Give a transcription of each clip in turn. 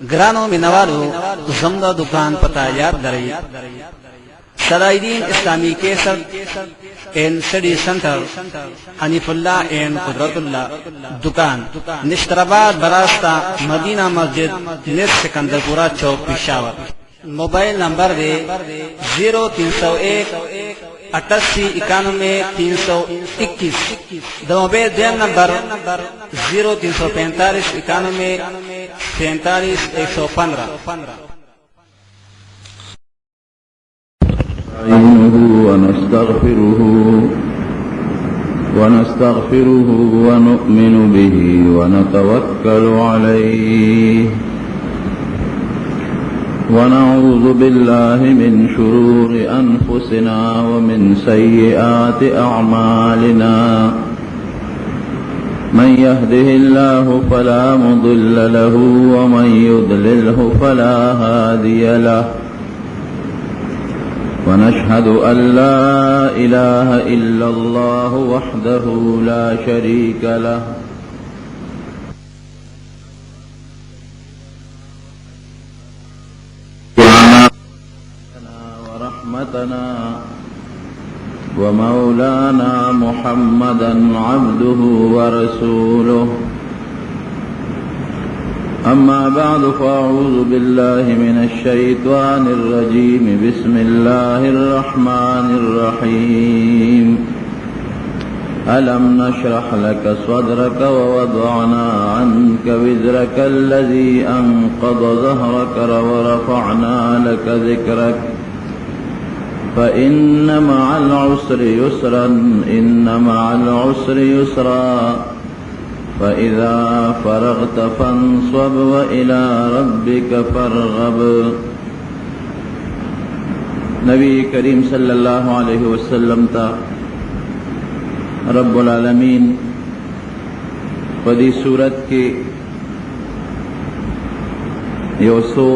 ग्रानो मिनवालो जमदा दुकान पता याद दरई सलाइदीन इस्लामी केसर एंड स्टडी सेंटर हनीफुल्लाह एंड कुदरतुल्लाह दुकान निश्तराबाद बरास्ता मदीना मस्जिद निस सिकंदरपुरा चौक पेशावर। मोबाइल नंबर दे 0301 8891 मोबाइल डेम नंबर 0345 91 47 115। ونستغفره ونؤمن به ونتوكل عليه ونعوذ بالله من شرور أنفسنا ومن سيئات أعمالنا من يهده الله فلا مضل له ومن يضلله فلا هادي له ونشهد أن لا إله إلا الله وحده لا شريك له ورحمتنا ومولانا محمدا عبده ورسوله أما بعد فأعوذ بالله من الشيطان الرجيم بسم الله الرحمن الرحيم ألم نشرح لك صدرك ووضعنا عنك وزرك الذي أنقض ظهرك ورفعنا لك ذكرك فإن مع العسر يسرا إن مع العسر يسرا فإذا فرغت فانصب وإلى ربك فارغب۔ نبی کریم صلی اللہ علیہ وسلم تا رب العالمین پدی صورت کی یوسو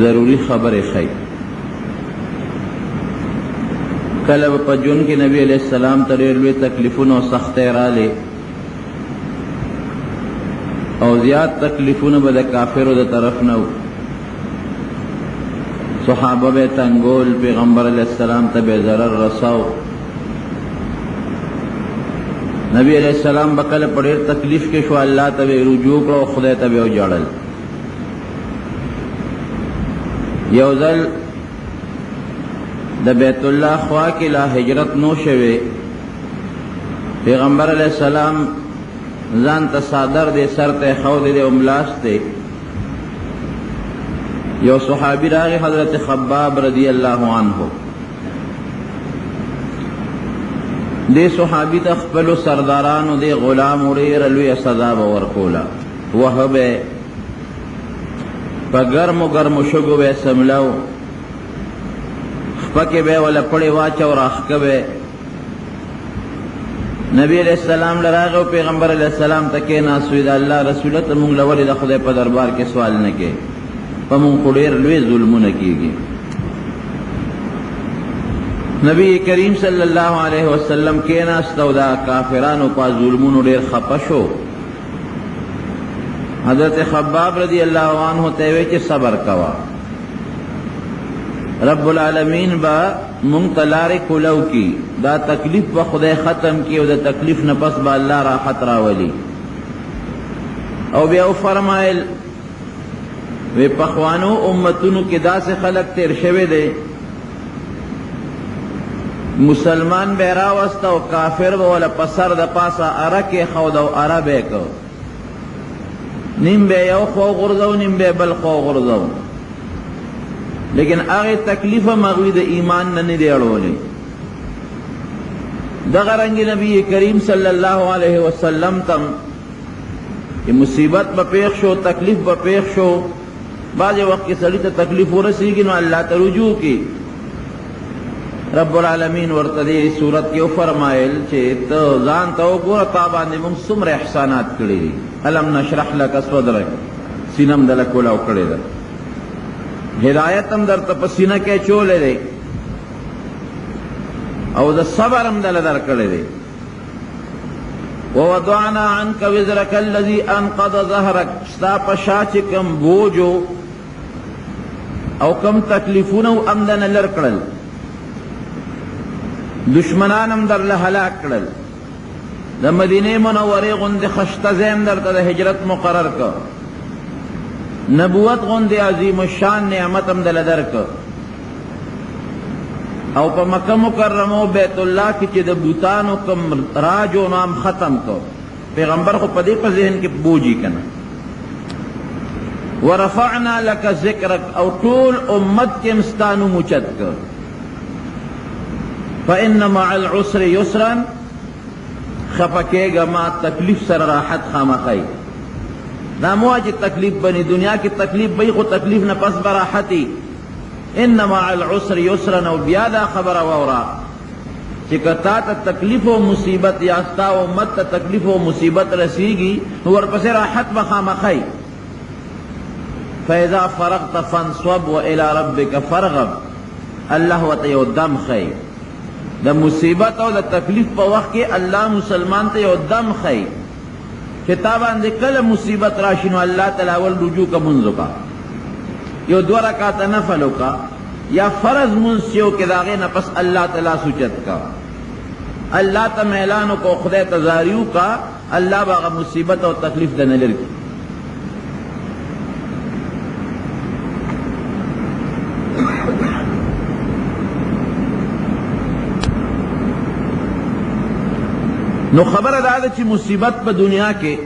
ضروری خبر خی کلب پجن کی نبی علیہ السلام تریلوی تکلیفون و سخت رالے او زیاد تکلیفون با دا کافر دا طرف نو صحابہ بے تنگول پیغمبر علیہ السلام تا بے ضرر رساو نبی علیہ السلام بکل پڑیر تکلیف کے شو اللہ تا بے رجوع کرو خدای تا بے اجاڑل یوزل دا بیت اللہ خواہ کی لا ہجرت نو شوے پیغمبر علیہ السلام زان تا صادر دے سر تے خود دے املاس تے یو صحابی راغی حضرت خباب رضی اللہ عنہ دے صحابی تا خپلو سردارانو دے غلام ریر لوی صداب ورکولا وحبے پا گرم شگو بے سملاو خپکے بے والا پڑی واچا و راخکبے نبی علیہ السلام لراغو پیغمبر علیہ السلام تکے ناسوی دا اللہ رسولت مونگ لولی دا خدای پا دربار کے سوال نکے پا مونگ خودیر لوی ظلمو نکیگی نبی کریم صلی اللہ علیہ وسلم کے ناستو دا کافرانو پا ظلمونو دیر خپشو حضرت خباب رضی اللہ عنہ تیوے چے صبر کوا رب العالمین با منتلار کلو کی دا تکلیف با خدای ختم کی او دا تکلیف نپس با اللہ راحت راولی او بیاو فرمائل وی پخوانو امتونو کی دا سے خلق تیر شوے دے مسلمان بے راوستا و کافر با والا پسر دا پاسا ارکی خود و عربے کو نیم بے یو خو غرزو نیم بے بل خو غرزو لیکن آغی تکلیف مغوی دا ایمان ننی دیڑو لی دغرنگی نبی کریم صلی اللہ علیہ وسلم تم یہ مصیبت با پیخ شو تکلیف با پیخ شو بعض وقت کی سڑی تا تکلیف ہو رسی گی نو اللہ تا رجوع کی رب العالمین ورطدی صورت کی فرمائل چھے تو زان تاو گورا تابان دی مم سمر احسانات کری دی علم نشرح لکا صدرک سینم دلکولا اکڑی دا ہدایتم در تپسینہ کے چولے دے او دا صبرم دل در کڑے دے ووضعنا عنك وزرك الذي انقض ظهرك ستا پشا چی کم بوجو او کم تکلیفونو امدن لرکڑل دشمنانم در لحلاک کڑل دا مدینه منوری غند خشت زیم در تا ہجرت مقرر کا نبوت غند عظیم الشان نعمتم دل در کا او پا مکہ مکرمو بیت اللہ کی چی دا بوتانو کم راج و نام ختم کو پیغمبر خو پدی پا ذہن کی بوجی کنا ورفعنا لک ذکرک او طول امت کے مستانو مچد کر فإن مع العسر يسرا خفکے گا ما تکلیف سر راحت خامخی ناموا چی تکلیف بنی دنیا کی تکلیف بئی خو تکلیف نہ پس براحتی ان مع العسر یسرا او بیادا خبر وورا چکتا تا تکلیف و مصیبت یاستا امت تا تکلیف و مصیبت رسیگی ورپس راحت بخامخی فاذا فرغت فانصب والى ربك فرغب اللہ و تیو دم خی دا مصیبت او دا تکلیف پا وقت کے اللہ مسلمان تیو دم خی کتابان دے کل مصیبت راشنو اللہ تلاول رجوع کا منزو کا یو دو رکعت نفلو کا یا فرض منسیو کے داغے نفس اللہ تعالی سجد کا اللہ تا میلانو کو خدای تزاریو کا اللہ باغا مصیبت و تکلیف دن لرکی نو خبر دا چی مصیبت پا دنیا کے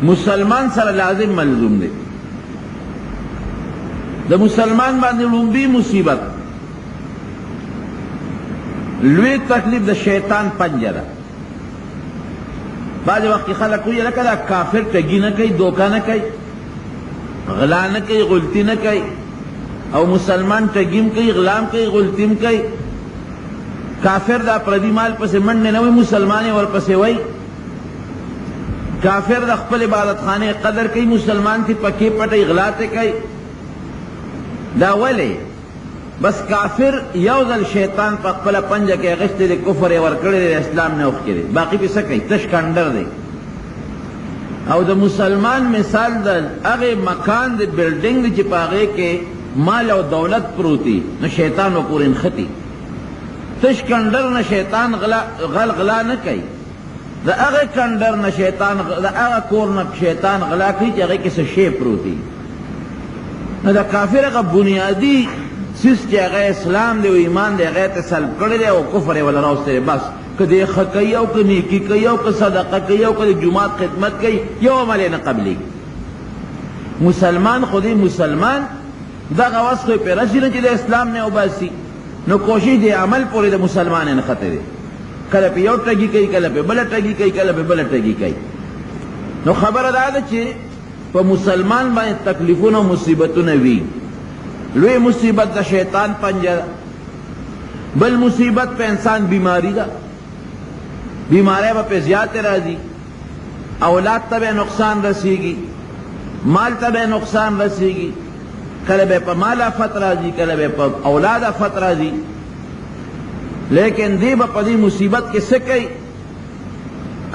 مسلمان سر لازم ملزوم دے دا مسلمان باندې لومبی مصیبت لوی تکلیف دا شیطان پنجہ دا بعض وقت خلق ہوئی لکہ دا کافر تگی نہ کئی دوکہ نہ کئی غلا نہ کئی غلطی نہ کئی او مسلمان تگیم کئی غلام کئی غلطیم کئی کافر دا پردی مال پسے مننے نوی مسلمانی ور پسے وئی کافر دا خپل عبادت خانے قدر کئی مسلمان تی پکی پٹی غلاتے کئی دا ولی بس کافر یوزل شیطان پا خپل پنجا کے غشتے دے کفر ورکڑے دے اسلام نے اخ کے دے باقی پی سکئی تشکندر دے او دا مسلمان مثال دا اغی مکان دے بلڈنگ دے چپاغے کے مال او دولت پروتی نو شیطان و پورن خطی تشکندر نہ شیطان غلا نہ کئی دا اغی کندر نہ شیطان دا اغی کور نہ شیطان غلا کئی چی اغی کسی شی پروتی دا کافر اغا بنیادی سیس چی اغی اسلام دے و ایمان دے اغی تسلب کردے و کفر والا روستے بس کدی خکی او کنیکی کئی او صدقہ کئی او کدی جماعت خدمت کئی یو عملی نہ قبلی مسلمان خودی مسلمان دا غواز کوئی پی رسی نہ چی دے اسلام نے اوباسی نو کوشش دے عمل پوری دے مسلمان نے خطے دے کل پی یو ٹگی کئی کل پی بلا ٹگی کئی کل پی بلا ٹگی کئی نو خبر دا دا چھے پا مسلمان بانے تکلیفون و مصیبتون وی لوی مصیبت دا شیطان پنجا بل مصیبت پہ انسان بیماری دا بیماری با پہ زیادہ راضی اولاد تا بے نقصان رسیگی مال تا بے نقصان رسیگی کل بے پا مال آفت راضی کل بے پا اولاد آفت راضی لیکن دی با پا دی مصیبت کے سکئی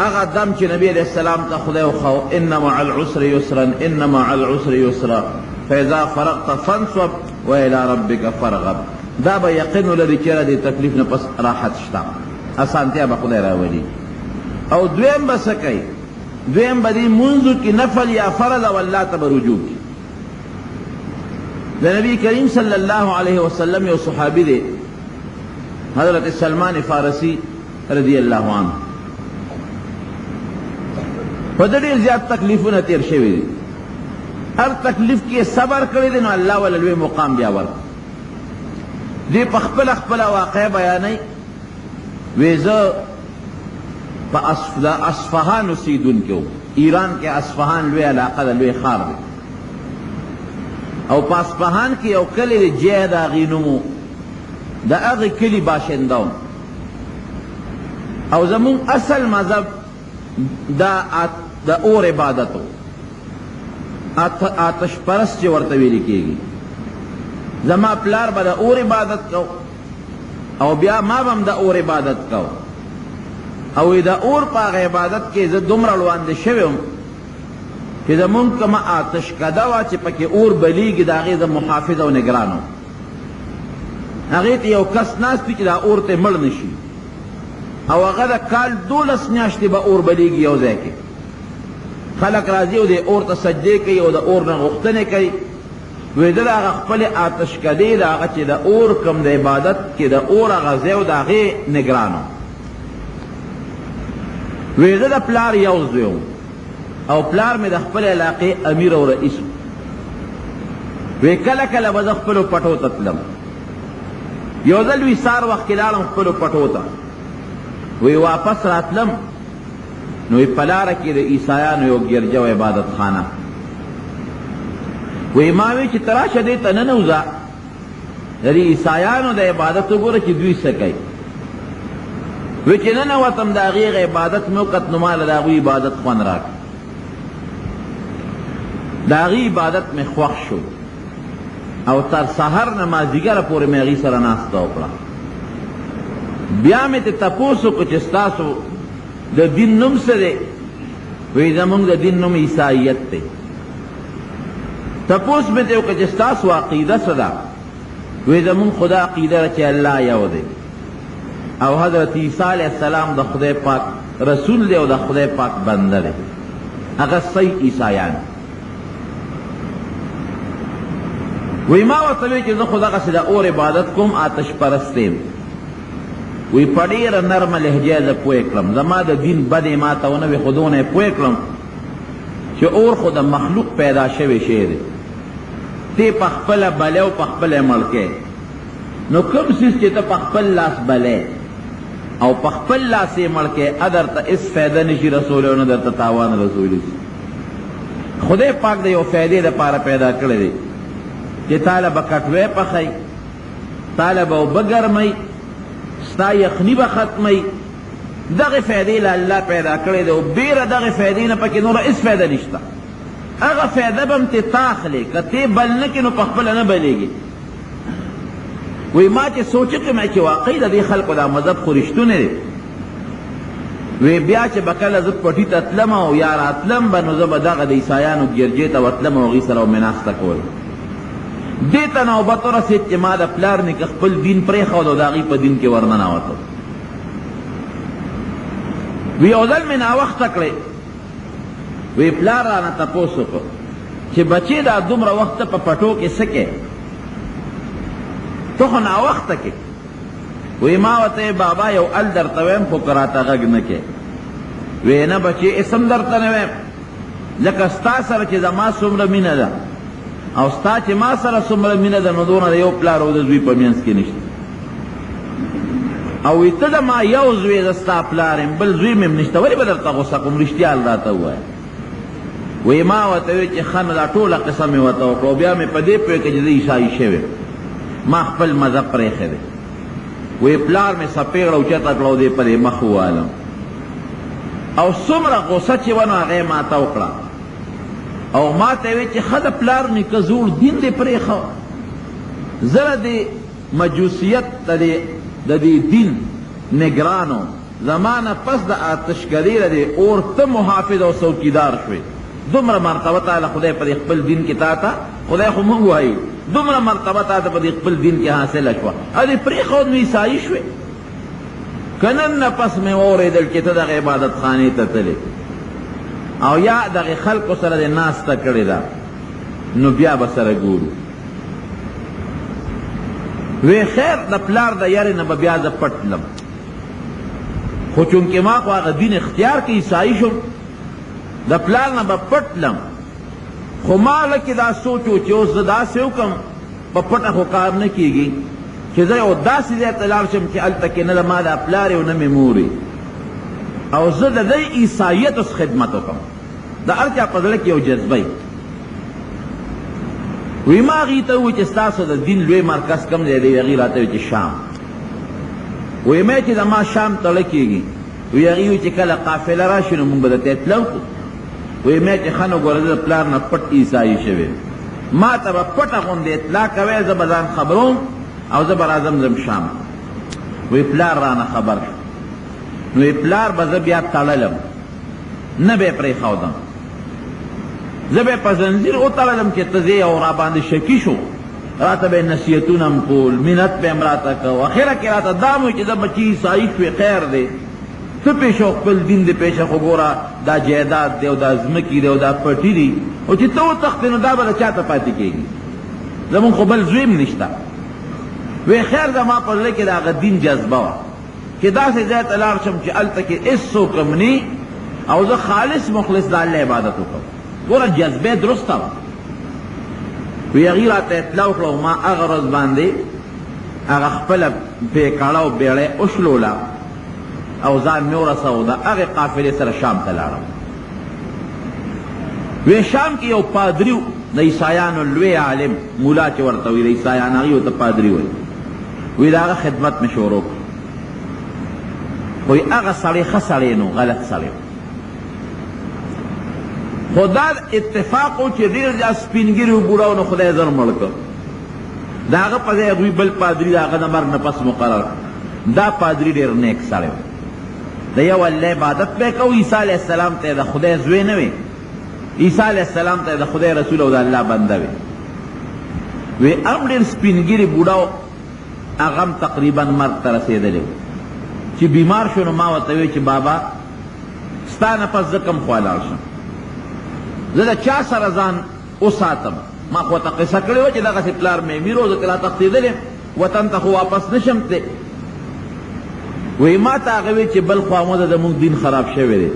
اغا دم چی نبی علیہ السلام تا خدای و خواہ ان مع العسر یسرا ان مع العسر یسرا فاذا فرغت فانصب و الى ربک فرغب دا با یقینو لدی چرا دی تکلیف نپس راحت شتا آسانتیا با خدای راولی او دویم با سکئی دویم با دی منزو کی نفل یا فرض واللہ تا برجوع کی دا نبی کریم صلی اللہ علیہ وسلم یو صحابی دے حضرت سلمان فارسی رضی اللہ عنہ ودڑی زیاد تکلیفوں نے تیر شوی دی ہر تکلیف کی صبر کرے دے نو اللہ واللوی مقام بیاور دی پخپل اخپل واقع بیانی ویزا پا اصفہان سیدون کیو ایران کے اصفہان لوی علاقہ دا لوی خار دی او پا اصفہان کی او کلی دی جہد آغی نمو دا اغی کلی باشندون او زمون اصل مذہب دا اور عبادتو آتش پرست چی ورطوی لکی گی زما پلار با دا اور عبادت کو او بیا ما بم دا اور عبادت کو او دا اور پا عبادت کے زد دمرا لواند شویم کہ دا منگ کما آتش کدوا چی پا کہ اور بلیگی دا غیر دا محافظ و نگرانو اغیت یو کس ناس پی چی دا اور تے مر نشی او اغا دا کال 12 میاشتی با اور بلیگی یو زی کے خلق راضی او دے اور تا سجدے کئی او دا اور نا غختنے کئی ویدہ دا آغا خپل آتش کدے دا آغا چی دا اور کم دا عبادت کی دا اور آغا زیو دا غیر نگرانو ویدہ دا پلار یوز دیو او پلار میں دا خپل علاقے امیر و رئیس وی کل کل بز خپلو پٹو تتلم یوزل وی سار وقت کلالم خپلو پٹو تا وی واپس راتلم نوی پلار کی دا عیسایانو یو گرجو عبادت خانہ وی ماوی چی تراش دیتا ننوزا یعنی عیسایانو دا عبادتو گورا چی دوی سکای وی چی ننواتم دا غیغ عبادت موقت نمال دا غوی عبادت خوان راک دا غی عبادت میں خوخ شو او تر سحر نمازیگر پوری میں غی سر ناستا اکڑا بیا میں تی تپوسو کچھ استاسو دا دین نم سے دے وی زمونگ دا دین نم عیسائیت تے تپوس میں تے کچھ استاسو عقیدہ صدا وی زمونگ خدا عقیدہ رچے اللہ یو دے او حضرت عیسیٰ علیہ السلام دا خدا پاک رسول دے او دا خدا پاک بندہ دے اگر صحیح عیسائیان وی ما وطوی چیزا خدا قصد اور عبادت کم آتش پرستیم وی پڑیر نرم لحجے دا پویکلم زما دا دین بدے ما تاونوی خودونے پویکلم چی اور خدا مخلوق پیدا شوی شیدے تی پخپل بلے و پخپل ملکے نو کم سیس چی تا پخپل لاس بلے او پخپل لاس ملکے ادر تا اس فیدہ نشی رسولے و ندر تا تاوان رسولی خدای پاک دا یو فیدے دا پارا پیدا کردے دے کہ طالب کٹوے پخی طالب او بگرمی ستا یخنی بختمی دغی فیدی اللہ پیدا کرے دے بیر دغی فیدی نا پکی نورا اس فیدہ نشتا اگا فیدہ بم تی تاخلے کتی بلنکی نو پخبل نا بلے گی وی ما چی سوچی کہ میں چی واقعی دا دی خلق دا مذہب خورشتو نے دے وی بیا چی بکل زد پٹی تتلم او یار اتلم بنو زب دغا دی عیسایانو گرجیتا وطلم او غیسر او مناستا کول دیتا نوبتو رسید چی ما دا پلار نی که خپل دین پریخو دا داغی پا دین کے ورنن آواتو وی اوزل میں ناوقت تکلے وی پلار رانا تپوسو کو چی بچے دا دمرا وقت پا پٹو کے سکے تو خو ناوقت کے وی ماوتے بابا یو ال در تویم خو کراتا غگ نکے وی نا بچے اسم در تنویم لکه ستا سره چې زما څومره مینه ده او ستا چې ما سره څومره مینه ده نو دونه د یو پلار او د زوی په منځ کې نشته او وی ته د ما یو زوی زه ستا پلار یم بل زوی مې نشته ولې به درته غوسه کوم رښتیا راته ووایه وی ما ورته وی چې ښه نو دا ټوله قصه مې ورته وکړه او بیا مې په دې پوهې کړه چې زه عیسایي شوی ما خپل مذهب پرېښی دی وی پلار مې څپېغړه اوچته کړه او دې پرې مخ ووالم او څومره غوسه چې ونه هغه یې ماته وکړه او ما ته وی چې ښه د پلار نیکه زوړ دین دې پرېښه زه د مجوسیت د دې دین نگرانو زمانه پس د آتشکدي د اور ته محافظ او څوکیدار شوې دومره مرتبه تعالی خدای پر خپل دین کې تا ته خدای خو مونږ وایو دومره مرتبه تا ته پر خپل دین کې حاصله شوه او دې پرېښود نو عیسایي شوې که نن نه پس مې واورېدل چې ته دغه عبادت خانې ته تلې او یا دغه خلقو سره دې ناسته کړې ده نو بیا به سره ګورو وی خیر د پلار د یارې نه به بیا زه پټ لم خو چونکې ما خو هغه دین اختیار کې عیسایي شم د پلار نه به پټ لم خو ما لکې دا سوچ و چې اوس زه داسې وکړم په پټه خو کار نه کېږي چې زه یو داسې ځای ته لاړ شم چې هلته کې نه د ما دا پلار او نه مې مورې او زه د دې عیسایت اوس خدمت وکړم د هر چا په زړه کې یو جذبه وی ما هغې ته ووایي چې ستاسو د دین لوی مرکز کوم دی دی هغې راته وایي چې شام وی مې چې زما شام تړه کېږي وی هغې وایي چې کله قافله راشي نو مونږ به درته اطلاع وکړو وی مې چې ښه نو ګوره زه د پلار نه پټ عیسایي شوی ما ته به پټه غوندې اطلاع کوی زه به ځان خبروم او زه به راځم شام وی پلار رانه خبر شو نو پلار به زه بیا تړلم نه به یې پرېښودم زه به یې په زنځیر وتړلم چې ته ځې او را باندې شکي شو راته به نصیحتونه م کول منت به م راته کو اخره کې راته دا م چې زه بچي عیسایي شوې خیر دی ته پېښه خپل دین دې پېښه خو ګوره دا جایداد دی او دا ځمکې دی او دا پټي دي او چې ته وتښتې نو دا به د چا ته پاتې کېږي زمونږ خو بل زوی م نشته وی خیر زما په زړه کې د هغه دین جذبه وه چې داسې ځای ته لاړ شم چې هلته کې هېڅ څوک هم ني او زه خالص مخلص د الله عبادت وکړم ګوره جذبه درسته وه وی هغې راته اطلاع وکړه او ما هغه ورځ باندې هغه خپله پیکاړه او بیړۍ وشلوله او ځان مې ورسوه د هغې قافلې سره شام ته لاړم وی شام کې یو پادري د عیسایانو لوی عالم مولا چې ورته وي د عیسایان هغې ورته پادري وایي وی د هغه خدمت مې شروع کړ وی هغه سړی ښه سړی نو غلط سړی خو دا اتفاق و چې ډېر زیات سپین ږیري و بوډا و نو خدای زر مړ کړ د هغه په ځای هغوی بل پادري د هغه د مرګ نه پس مقرر دا پادري ډېر نیک سړی و د یو الله عبادت به کوو عیسی علیه السلام ته د خدای زوی نه وي عیسی علیه السلام ته د خدای رسول او د الله بنده وي وی هم ډېر سپین ږیري بوډا و هغه هم تقریبا مرګ ته رسېدلی و چې بیمار شو نو ما ورته وی چې بابا ستا نه پس زه کوم خوا لاړ شم زه د چا سره ځان وساتم ما خو ورته قصه کړې وه چې دغسې پلار مې امیر و زه که لا تښتېدلی وطن ته خو واپس نشم تللی وی ما ته هغه وی چې بل خوا مو د زموږ دین خراب شوی دی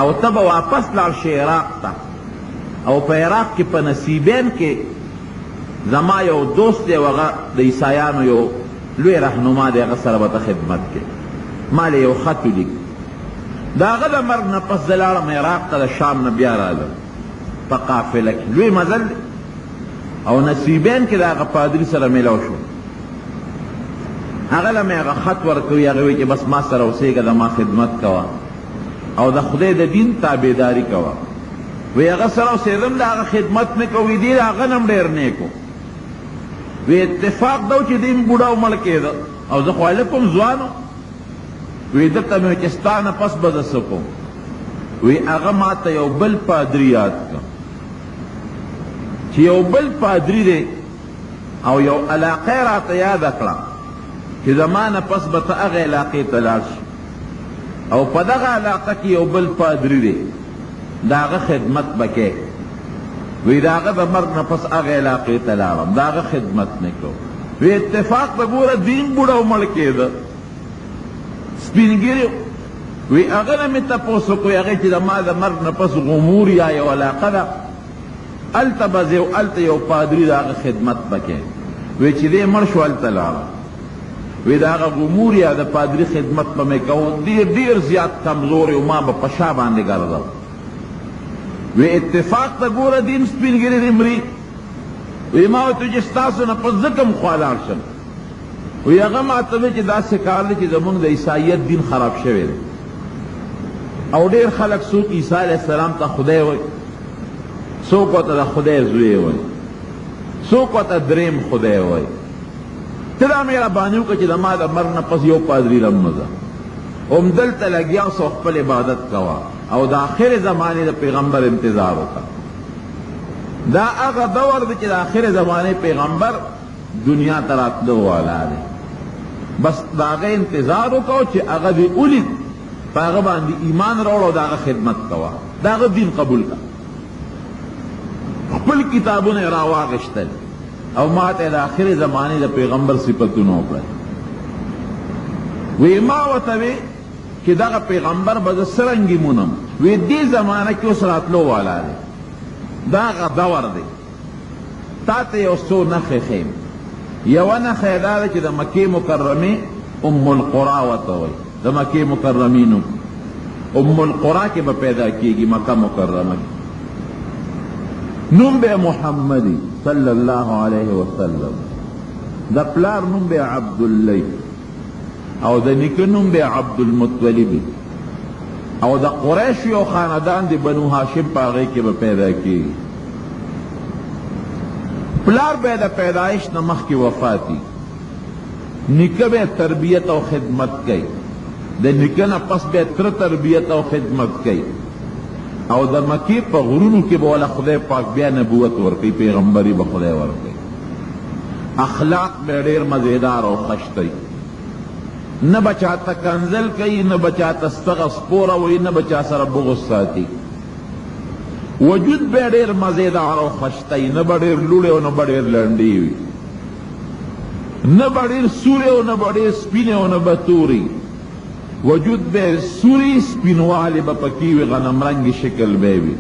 او ته به واپس لاړ شې عراق ته او په عراق کې په نصیبین کې زما یو دوست دی او هغه د عیسایانو یو لوی رهنما دی هغه سره به ته خدمت کې ما له یو خط ولیک د هغه د مرګ نه پس زه لاړم عراق ته د شام نه بیا راغلم په قافله کې لوی مزل دی او نصیبین کې د هغه پادري سره میلاو شو هغه له مې هغه خط ورکوي هغه وایي چې بس ما سره اوسېږه د ما خدمت کوه او د خدای د دین تابعداري کوه وی هغه سره اوسېدم د هغه خدمت مې کوي دی د هغه نه هم ډېر نیک و وی اتفاق دا و چې دی م بوډا و مړ کېده او زه خو هلک وم ځوان و وی دلته مې چې ستا نه پس به زه څه کوم وی هغه ما ته یو بل پادري یاد کړه چې یو بل پادري دی او یو علاقه یې راته یاده کړه چې زما نه پس به ته هغې علاقې ته لاړ شي او په دغه علاقه کې یو بل پادري دی د هغه خدمت به کې وی د هغه د مرګ نه پس هغې علاقې ته لاړم د هغه خدمت مې کو وی اتفاق ته ګوره دین بوډه و مړ کېده سپین ږیري وی هغه نه مې تپوس وکړو هغې چې زما د مرګ نه پس غمور یا یو علاقه ده هلته به ځې او هلته یو پادري د هغه خدمت به کې وی چې دی مړ شو هلته لاړم وی د هغه غمور یا د پادري خدمت به مې کوو ډېر زیات کمزوري و ما به په شا باندې ګرځم وی اتفاق ته ګوره دین سپین ږیري دی مري وی ما ورته چې ستاسو نه پس زه کوم خوا لاړ شم وی هغه ما ته وی چې داسې کار دی چې زموږ د عیسایت دین خراب شوی دی او ډېر خلک څوک عیسی علیه السلام ته خدای وایي څوک ورته د خدای زوی وایي څوک ورته دریم خدای وایي ته دا مهرباني وکړه چې د ما د مرګ نه پس یو پادري رمزه همدلته لګیا اوسه خپل عبادت کوه او د آخر زمانې د پیغمبر انتظار وکړه دا هغه دور دی چې د آخر زمانې پیغمبر دنیا ته راتلو والا دی بس د هغه انتظار وکړو چې هغه دې ولید په هغه باندې ایمان راوړه او د هغه خدمت کوه د هغه دین قبول کړه خپل کتابونه یې راواغېشتل او ما ته د آخر زمانې د پیغمبر صفتونه وکړل وی ما ورته وی چې دغه پیغمبر به زه څرنګې مونم وی دې زمانه کې اوس راتلو والا دی دا هغه دور دی تا ته یو څو نښې ښیم یوه نښه یې دا ده چې د مکې مکرمې ام القرا ورته وایي د مکې مکرمې نوم ام القرا کې به پیدا کېږي مکه مکرمه کې نوم به محمدی صلی الله علیه وسلم د پلار نوم به عبدالله او د نیکه نوم به عبدالمطلب او د قریش یو خاندان د بنو هاشم په هغې کې به پیدا کېږي پلار به د پیدایش نه مخکې وفاتي نیکه به تربیت او خدمت کوي د نکنه پس بیا تر تربیت او خدمت کوي او د مکې په غرونو کې به ولا خدای پاک بیا نبوت ورکوي، پیغمبري به خدای ورکوي. اخلاق به ډېر مزیدار او خشتی، نه به چاته کنزل کوي، نه به چاته ستغه سپوره وایي، نه به چا سره بغض ساتي. وجود به ډېر مزیدار او خشتی، نه به ډېر لوړی او نه به ډېر لنډی وي، نه به ډېر سوری او نه به ډېر سپینې او نه به توري. وجود به سوری سپینوالی به پکې وي، غنم رنګ شکل به وي.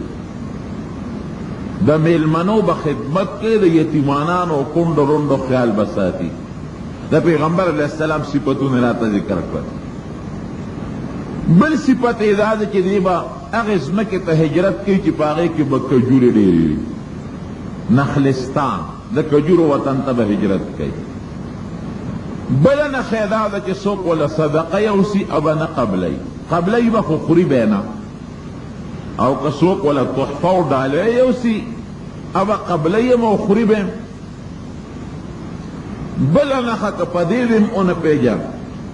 د میلمنو به خدمت کوي، د یتیمانانو او کونډو رونډو خیال به ساتي. د پیغمبر علیه السلام صفتونه راته ذکر کړل. بل صفت یې دا ده چې دی به هغې ځمکې ته هجرت کوي چې په هغې کې به کجورې ډېرې وي، نخلستان د کجورو وطن ته به هجرت کوي. بله نښه دا ده چې څوک وله صدقه یوسي او به نه قبلی، قبلی به خو خوري به نه، او که څوک وله تحفه او ډالۍ یوسي او به قبلی یم او خوري به یم. بله نښه که په دې دې م ونه پېژن،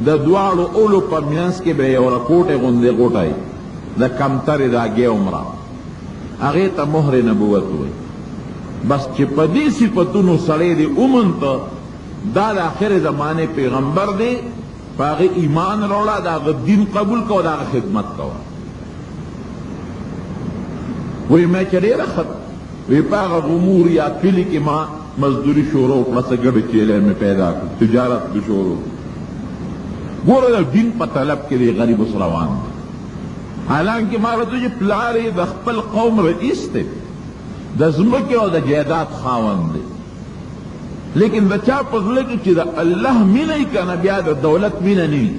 د دواړو اولو په منځ کې به یو رکوټې غوندې غوټی د کمترې د اګې عمره، هغې ته مهر نبوت وایي. بس چې په دې صفتونو سړی دې ومونته، دا د آخر زمانې پیغمبر دی، په هغې ایمان راوړه، د هغه دین قبول کوه، د هغه خدمت کوه. وی ما چې ډېره ښه وی په هغه غمور یا کلي کې ما مزدوري شروع کړه، څه ګډه چیلی مې پیدا کړ، تجارت مې شروع. ګوره د دین په طلب کې دی غریب اوس روان دی. حالانکې ما ورته چې پلار یې د خپل قوم رئیس دی، د ځمکې او د جایداد خاوند دی، لیکن د چا په زړه کې چې د الله مینه یې که نه، بیا د دولت مینه نه وي.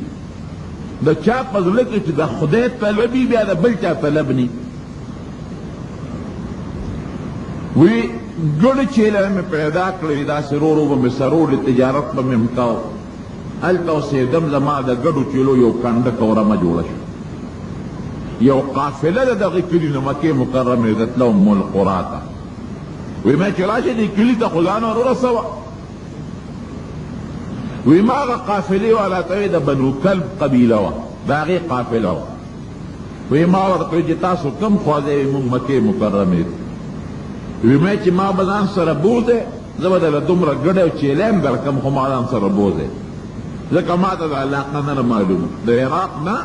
د چا په زړه کې چې د خدای طلب وي، بیا د بل چا طلب نه. وی ګډ چیله مې پیدا کړې، داسې رو رو به مې سروړې، تجارت به مې مکاو. هلته اوسېدم، زما د ګډو چیلو یو کنډک او رمه جوړه شوه. یو قافله د دغې کلي نه مکې مکرمې ته تله ام القرا ته. وی ما چې راشه دې کلي ته خو ځان ور ورسوه. وی ما هغه قافلې والا ته وی د بنو کلب قبیله وه، د هغې قافله وه. وی ما ورته وی چې تاسو کوم خوا ځئ؟ موږ مکې مکرمې ته. وی ما چې ما به ځان سره بوځې، زه به درله دومره ګډی او چیلی هم درکړم، خو ما ځان سره بوځې، ځکه ما ته د علاقه نه معلومه. د عراق نه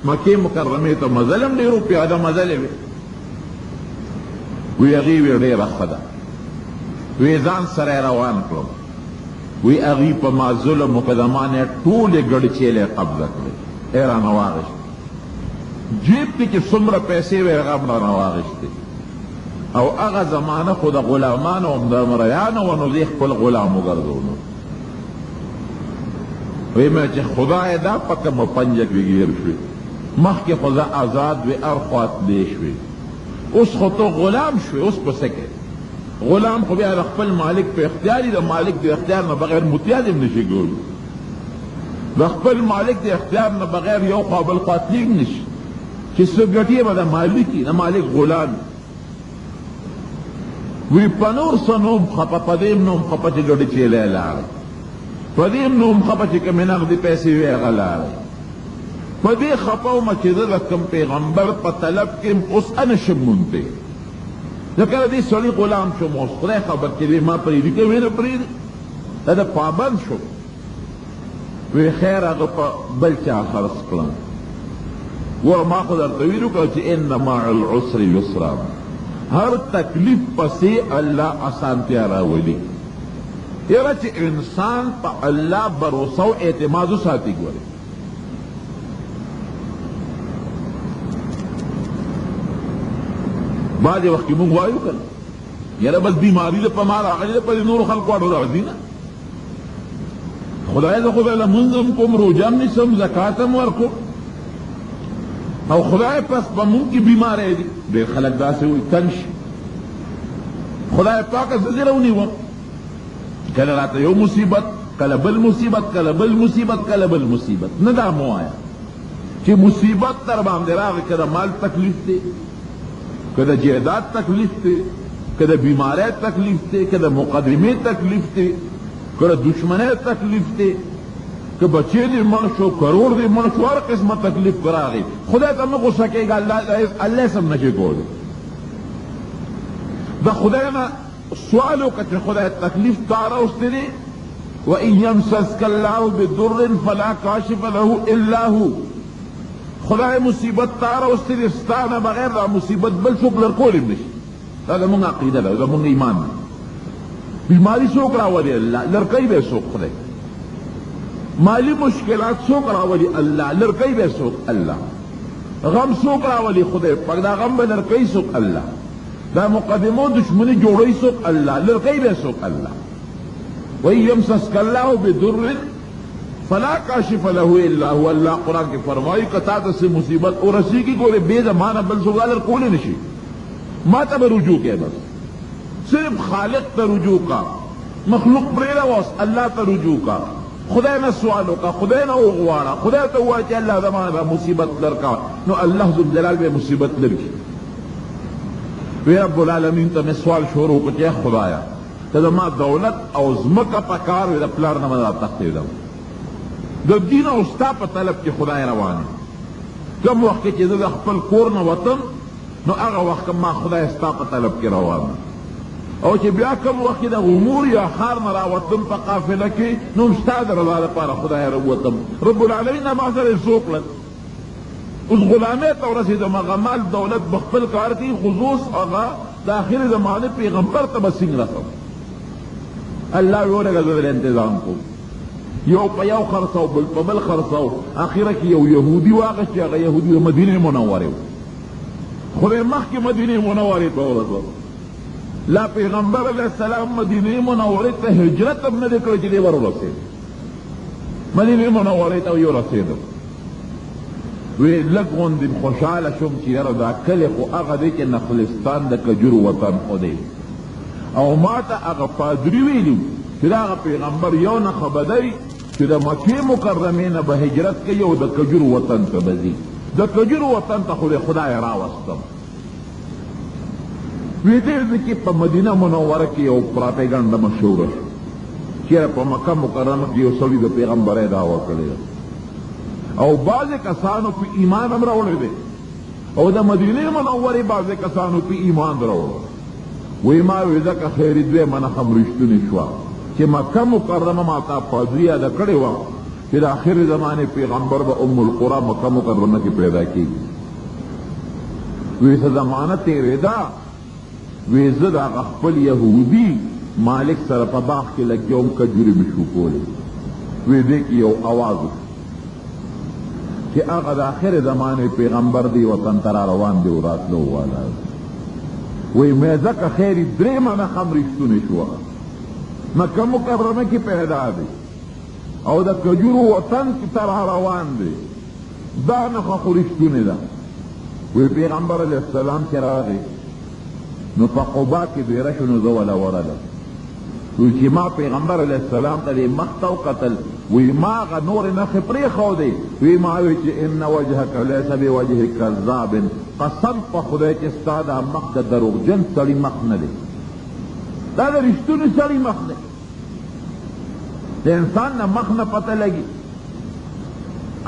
مکې مکرمې ته مزل هم ډېرو پیاده مزلې وې. وی هغې وی ډېره ښه ده. وی ځان سره یې روان کړم. وی هغې په ما ظلم وکړه، زما نه یې ټولې ګډې چیلې قبضه کړې، یې رانه واخېستې. جیب کې چې څومره پیسې وې هغه هم رانه واخېستې. او هغه زمانه خو د غلامانو او د مریانو وه، نو زه خپل غلام وګرځولو. وی مې چې خدای دا په کومه پنجه کې ګیر شوې، مخکې خو زه آزاد وې، هر خوا تلې شوې، اوس خو ته غلام شوې، اوس په څه کې؟ غلام خو بیا د خپل مالک په اختیار وي، د مالک د اختیار نه بغیر متیاد هم نشي کولی. د خپل مالک د اختیار نه بغیر یو خوا بل خوا تللی هم نشي، چې څه ګټې به د مالک وي، د مالک غلام وي. وی په نور څه نوم خپه، په دې نوم خپه چې ګډې چیلی لاړی، په دې نوم خپه چې کومې نغدې پیسې وې هغه لاړی. په دې خپه ومه چې زه د کوم پیغمبر په طلب کې اوس نشم موندی، ځکه د دې سړي غلام شوم. اوس خدای خبر چې دی ما پرېږدي که ویې نه پرېږدي، دا د پابند شوم. وی خیر هغه په بل چا خرڅ کړم. ګوره ما خو درته ویل وکړه چې ان مع العسر یسرا، هر تکلیف پسې الله اسانتیا راولي. یاره چې انسان په الله بروسه او اعتماد وساتي. ګورې بعضې وخت کې مونږ وایو که نه یاره بس بیماري ده په ما راغلې ده، په دې نورو خلکو اړو راځي نه. خدای زه خدای لمونځ هم کوم، روژه هم نیسم، زکات هم ورکوم، او خدای پس په مونږ کې بیماری دي. ډېر خلک داسې وایي تن شي. خدای پاکه زه دې راونیوم، کله راته یو مصیبت، کله بل مصیبت، کله بل مصیبت، کله بل مصیبت. نه دا مو وایه چې مصیبت در باندې راغی، که د مال تکلیف دی، که د جایداد تکلیف دی، که د بیماری تکلیف دی، که د مقدمې تکلیف دی، که د دشمنۍ تکلیف دی، کہ بچے دی مړ شو کروڑ دی مړ شو هر قسمه تکلیف کراغی خدای ته مه غصه کېږه الله سم نشي کولی د خدای نه سوال وکړه چې خدای تکلیف تا راوستی دی وإن يمسسك الله بضر فلا كاشف له إلا هو خدای مصیبت تا راوستی دی ستا نه بغیر دا مصیبت بل څوک لرکولی نشي دا زموږ عقیده ده زموږ ایمان ده بیماری څوک راولي الله لرکوي به څوک خدای مالی مشکلات څوک راولي الله لرکوي به څوک الله غم څوک راولي خدای پاک دا غم به لرکوي څوک الله دا مقدمو دشمنی جوړوي څوک الله لرکوي به څوک الله وإن يمسسك الله بضر فلا کاشف له الا هو الله قرآن کې فرمایي که تا ته څه مصیبت ورسېږي ګورې بې زمانه بل څوک لرکولی نشي ما ته به رجوع کوې بس صرف خالق ته رجوع کا مخلوق پرېږده اوس الله ته رجوع کا خدای نه سوال وکړه خدای نه وغواړه خدای ته ووایه چې الله زما به مصیبت درکا نو الله ذوالجلال به مصیبت لرکي وی رب العالمین ته مې سوال شروع وکړ چې خدایا ته زما دولت او ځمکه په کار وي د پلار نه مې راتښتېدم د دین او ستا په طلب کې خدای روان یم کوم وخت کې چې زه د خپل کور نه وتم نو هغه وخت ما خدای ستا په طلب کې روان یم او چې بیا کوم وخت د امور یا ښار نه راوتم په قافله کې نو هم ستا د رضا لپاره خدای راووتم رب العالمین ما سره یې څوک لږ اوس غلامۍ ته ورسېدم هغه مال دولت به خپل کار کوي خصوص هغه د آخر زمانې پیغمبر ته به څنګه رسم الله وی ورګه زه دل انتظام کوم یو په یو خرڅو بل په بل خرڅو اخره کې یو یهودي واغست چې هغه یهودي د مدینې منورې و خدای مخکې مدینې منورې ته ورسول لا پیغمبر علیه السلام مدینې منورې ته هجرت هم نه دی کړی چې دی ورورسېد مدینې منورې ته یې ورسېدم وی لږ غوندې خوشحاله شوم چې یاره دا کلی خو هغه دی چې نخلستان د کجورو وطن خو دی او ما ته هغه پادري ویلي چې دا هغه پیغمبر یو نښه به دی چې د مکې مکرمې نه به هجرت کوي او د کجورو وطن ته به ځي د کجورو وطن ته خو د خدای راوستم وی دې کې په مدینه منوره کې یو پراپیګنډه مشهوره شوه چېرې په مکه مکرمه کې یو سړي د پیغمبرۍ دعوه کړې ده او بعضې کسانو په ایمان هم راوړی دی او د مدینې منورې بعضې کسانو په ایمان راوړی وی ما وی ځکه خیري دویمه نښه هم رښتونې شوه چې مکه مکرمه ما تا پادري یاده کړې وه چې د آخر زمانې پیغمبر به ام القرا مکه مکرمه کې پیدا کېږي وی څه زمانه تېرېده وی زه د هغه خپل یهودي مالک سره په باغ کې لګیا وم کجورې مې شو کولې وی دې کې یو اواز و چې هغه د آخر زمانې پیغمبر دی وطن ته را روان دی او راتلو والا وی مې ځکه خیري درېیمه نښه هم رښتونې شوه مکه مکرمه کې پیدا دی او د کجورو وطن کې ته را روان دی دا نښه خو رښتونې ده وی پیغمبر علیه السلام چې راغی نو په قبا کې دیره شو نو زه وله ورغلم وی چې ما پیغمبر علیه السلام ته دې مخ ته وکتل وی ما هغه نورې نښې پرېښودې وی ما وی چې ان وجهک لیس بوجه کذاب قسم په خدای چې ستا دا مخ د دروغجن سړي مخ نه دی دا د رښتوني سړي مخ دی د انسان نه مخ نه پته لګي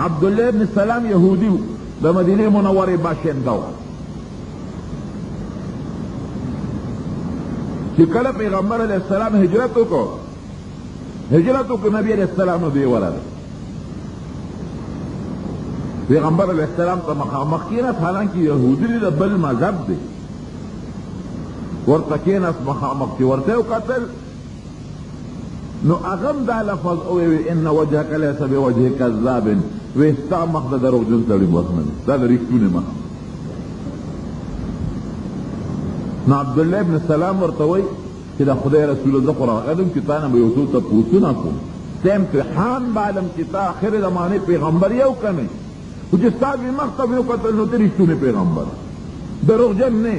عبدالله ابن سلام یهودي و د مدینې منورې باشنده و چې کله پیغمبر علیه السلام هجرت وکړو نبی علیه السلام نو دی ورغی پیغمبر علیه السلام ته مخامخ کېناست حالانکه یهودي دی د بل مذهب دی ورته کېناست مخامخ چې ورته یې وکتل نو هغه هم دا لفظ وویل ان وجهک لیس بوجه کذاب وی ستا مخ د دروغجن سړي مخ نه دی دا د رښتونې مخ نو عبدالله ابن سلام ورته وایي چې د خدای رسول زه خو راغلم چې تا نه به یو څو تپوسونه کوم ته امتحان بالم چې تا آخر زمانې پیغمبر یو که نه خو چې ستا مې مخ ته مې وکتل نو ته رښتونی پیغمبر دروغجن نه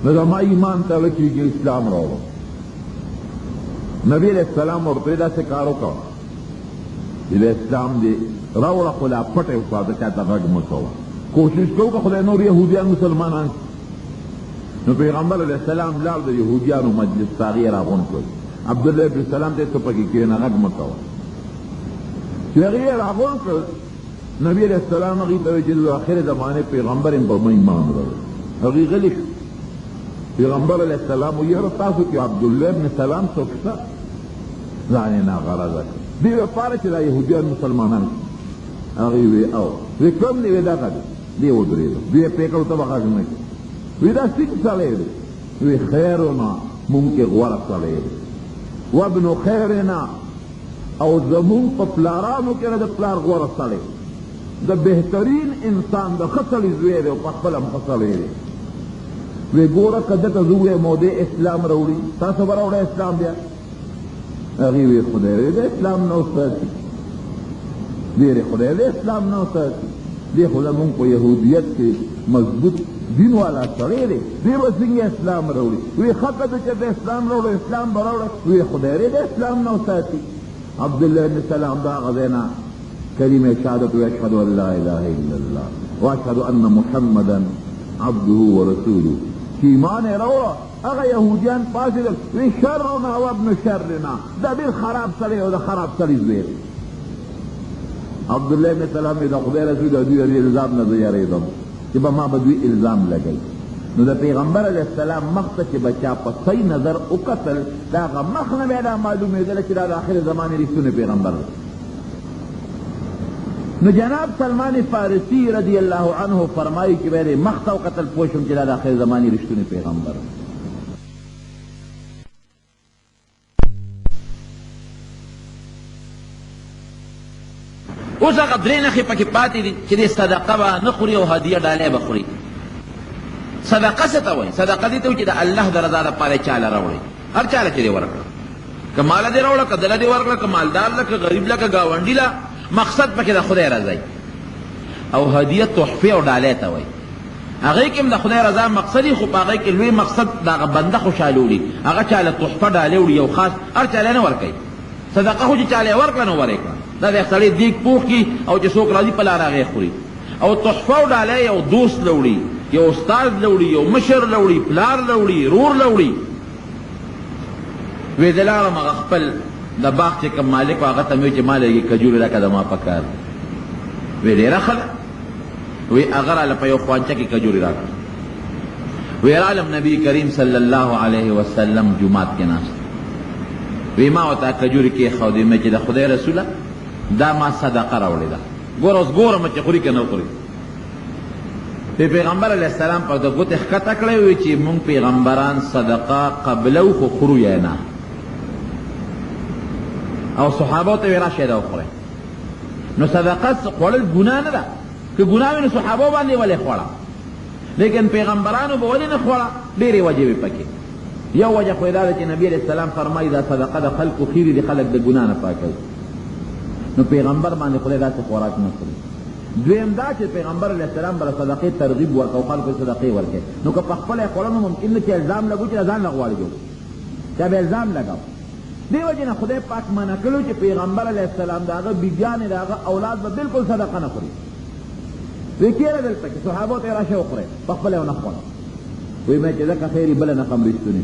نو زما ایمان ته کېږي اسلام راوړم نبی علیہ السلام ورته داسې کار وکړه چې د اسلام دې راوړه خو لا پټه وساته چاته غږ مه کوه کوشش کوو که خدای نور یهودیان مسلمانان نو پیغمبر علیہ السلام لاړ د یهودیانو مجلس ته هغې یې راغونډ کړل عبدالله ابن سلام ته ته پکې کښېنه غږ مه کوه چې هغې یې راغونډ کړل نبی علیہ السلام هغې ته وایي چې د آخر زمانې پیغمبر یم په ما ایمان راوړی هغې غلي شو پیغمبر علیہ السلام وایي یاره تاسو کې عبدالله ابن سلام څوک شته ځان یې ناغرضه کړ دې لپاره چې دا یهودیان مسلمانان هغې وی او وی کوم دی وی دغه دی دې ودرېدو دوی یې پرې کړو ته به غږ نه کړي وی دا سیک سړی دی وی خیرنا مونږ کې غوره سړی دی وابنو خیرنا او زمونږ په پلارانو کې نه د پلار غوره سړی د بهترین انسان د ښه سړي زوی دی او په خپله هم ښه سړی دی وی ګوره که دته زه ووایم او دی اسلام راوړي تاسو به راوړی اسلام بیا هغې وی خدای وی د اسلام نه وساتي ډېرې خدای د اسلام نه وساتي دی خو زمونږ په یهودیت کې مضبوط دین والا سړی دی دی به څنګه اسلام راوړي وی ښه که ده چې د اسلام راوړو اسلام به راوړی وی خدای د اسلام نه وساتي عبدالله بن سلام دا هغه ځای نه کلمه شهادت و اشهد ان لا اله الا الله واشهد ان محمدا عبده ورسوله چې ایمان یې راوړه هغه یهودیان پاڅېدل وی شرنا وابن شرنا دا ډېر خراب سړی او د خراب سړي زوی دی عبدالله بن سلام د خدای رسول د دوی الزام نه زه یېرېدم چې به ما به دوی الزام لګوي نو د پیغمبر علیه السلام مخ ته چې به چا په صحیح نظر وکتل د هغه مخ نه بیا دا معلومېدله چې دا د آخر زمانې رښتونی پیغمبر دی نو جناب سلمان فارسی رضی اللہ عنہ فرمائی کہ میرے مخت و قتل پوشم چلا دا آخر زمانی رشتونی پیغمبر اوس هغه درې نښې پکې پاتې دي چې دې صدقه به نه خوري او هدیه ډالۍ به خوري صدقه څه ته وایي صدقه دې ته وایي چې د الله د رضا دپاره یې چاله راوړئ هر چاله چې دې ورکړه که ماله دې راوړه که دله دې ورکړه که مالدار له که غریب له که ګاونډي له مقصد پکې د خدای رضا او هدیه تحفې او ډالۍ ته وایي هغې کې هم د خدای رضا مقصد خو په هغې کې لوی مقصد د هغه بنده خوشحاله وړي هغه چاله تحفه ډالۍ وړي یو خاص هر چاله نه ورکوي صدقه خو چې چاله یې ورکړه نو ورې کړه دا د سړی دیګ پوخ کړي او چې څوک راځي په لار هغې خوري او تحفه او ډالۍ یو دوست له وړي یو استاد له وړي یو مشر له وړي پلار له وړي رور له وړي وی زه لاړم هغه خپل د باغ چې کوم مالک و هغه ته مې وایي چې ما لږې کجورې راکړه د ما په کار وی ډېره ښه ده وی هغه راله په یو خوانچه کې کجورې راکړه وی رالم نبي کریم صلی الله علیه وسلم جومات کې ناست وی ما ورته کجورې کېښودې مې چې د خدای رسوله دا ما صدقه راوړې ده ګوره اوس ګورم چې خوري که نه خوري پیغمبر علیه السلام په د ګوتې ښکته کړی وی چې مونږ پیغمبران صدقه قبلو خو خورو یا نه او صحابو ته وی راشئ دا وخورئ نو صدقه خوړل ګناه نه ده که ګناه وي نو صحابو باندې ولې خوړه لیکن پیغمبرانو به ولې نه خوړه ډېرې وجې وي پکې یو وجه خو یې دا ده چې نبي علیه السلام فرمایي دا صدقه د خلکو خیرې دي خلک د ګناه نه پاکوي نو پیغمبر باندې خدای داسې خوراک نه خوري دویم دا چې پیغمبر علیه السلام به د صدقې ترغیب ورکړه او خلکو ته صدقې ورکړي نو که په خپله یې خوړه نو ممکن نه چې الزام لګو چې ځان نه غواړي جوړ چا به الزام لګاو دې وجې نه خدای پاک منع کړو چې پیغمبر علیه السلام د هغه بیګانې د هغه اولاد به بالکل صدقه نه خوري وی کېره دلته کې صحابو ته یې راشئ وخورئ په خپله یې ونه خوړه وی مې چې ځکه خیر بله نه خم رښتونې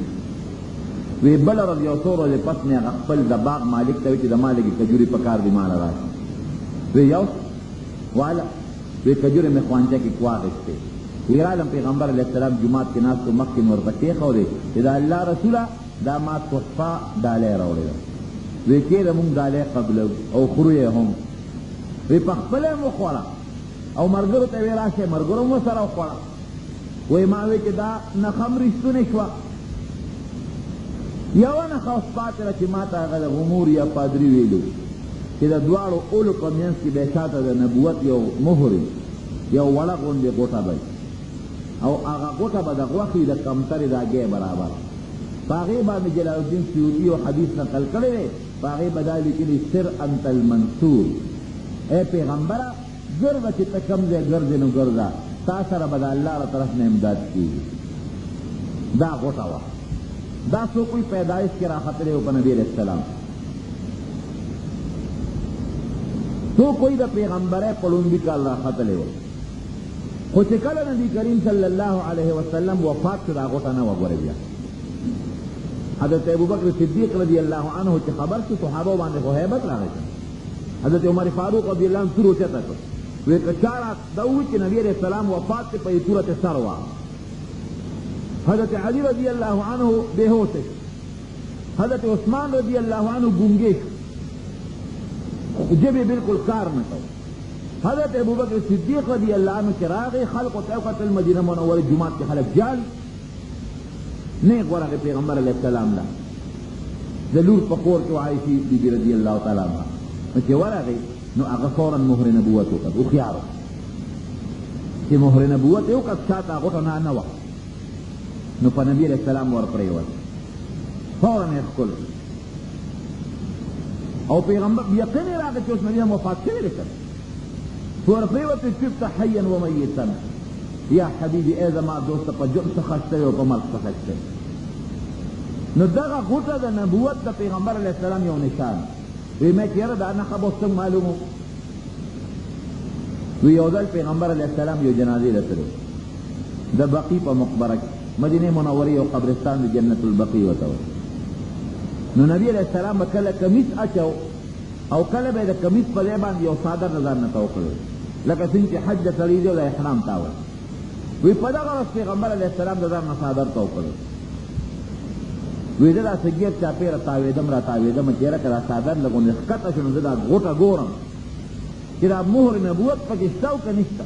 وی بله ورځ یو څو ورځې پس مې هغه خپل د باغ مالک ته وی چې د ما لږې کجورې په کار دي ماله راشي وی یو واله وی کجورې مې خوانچه کې واخېستې وی رالم پیغمبر علیه السلام جومات کې ناست و مخکې مې ورته کېښودې چې د الله رسوله دا ما تحفه ډالۍ راوړې ده وی کېده مونږ ډالۍ قبلو او خورو یې هم وی په خپله یې وخوړه او ملګرو ته وی راشئ ملګرو هم ورسره وخوړه وی ما وی چې دا نښه هم رښتونې شوه یوه نښه اوس پاتې ده چې ما ته هغه د غمور یا پادري ویلو چې د دواړو اولو په منځ کې به شاته د نبوت یو مهر یو وړه غوندې غوټه به او هغه غوټه به د غوښې د کمترې د هګۍ برابر په هغې باندې جلال الدین سیوطي یو حدیث نقل کړی دی په هغې به دا لیکلي سر انت المنصور ای پیغمبره ګرځه چې ته کوم ځای ګرځې نو ګرځه تا سره به د الله له طرف نه امداد کېږي دا غوټه وه دا څوک وي پیدایش کې راختلی و په نبي علیه السلام څوک وایي د پیغمبرۍ په لومړي کال راختلی و خو چې کله نبي کریم صلی الله علیه وسلم وفات شو دا غوټه نه وه ګورې بیا حضرت ابوبکر صدیق رضی الله عنه چې خبر شو صحابو باندې خو هیبت راغی حضرت عمر فاروق رضی اللہ عنہ تور اوچتا کر وی کچارا دوی چې نبی علیہ السلام وفات ته په تورت سر وا حضرت علی رضی اللہ عنہ بے ہوش حضرت عثمان رضی اللہ عنہ گونگے جبه بالکل کار نه کو حضرت ابوبکر صدیق رضی اللہ عنہ چراغ خلق توقت المدینہ منورہ جمعات کے خلق جال نیک ورغه پیغمبر علیہ السلام لا ذلور فقور کو عائشہ بی بی رضی اللہ تعالی عنہ چې ورغه نو هغه فورا مهر نبوت وکړ او خيار چې مهر نبوت یو کس شاته غوټه نه و نو په نبی علیہ السلام ور پرېوت فورا یې خپل او پیغمبر یقین راغی چې اوس نبی وفات شوی دی ور پرېوت چې حیا و میتا یا حبیبی ای زما دوست په جون څخه خسته او په مرګ څخه خسته نو دغه غوټه د نبوت د پیغمبر علیہ السلام یو نشان وی میں چیرہ دا نہ خبر سنگ معلوم ہو وی یوزل پیغمبر علیہ السلام یو جنازی رسلو دا بقی پا مقبرک مدینہ منوری و قبرستان دا جنت البقی وتو نو نبی علیہ السلام بکل کمیس اچو او کل بے دا کمیس پا لیبان یو صادر نظر نتو کرو لکا سنچ حج سریدی و دا احرام تاو وی پدا غرص پیغمبر علیہ السلام دا در نصادر تو کرو وی دا سگیر چاپی را تاویدم چیرا کرا سادر لگو نسکتا شنو دا غوٹا گورم چرا مہر نبوت پاکستاو کا نشتا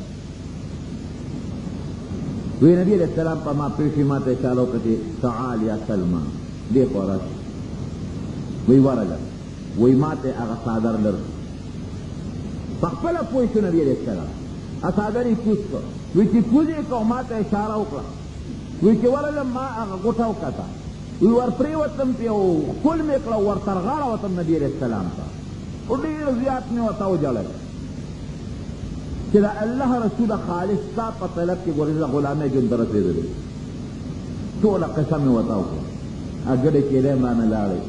وی نبی علیہ السلام پا ما پیشی ما تیشالو کتی تعال یا سلمان دیکھو رس وی ورگا وی ما تی اغا سادر لر پخپلا پوشو نبی علیہ السلام اسادری کوز کو وی چی کوزی کو ما تی اشارو کلا وی چی ورلم ما اغا غوٹاو کتا وی ور پریوتم پیو کل میکلا ور ترغاڑا وطم نبی علیہ السلام تا او دیر زیاد میں وطاو جلد چرا اللہ رسول خالص تا پا طلب کی گوریزا غلامی جن درسی دلی تولا قسم وطاو کلا اگڑے چیلے مانا لارے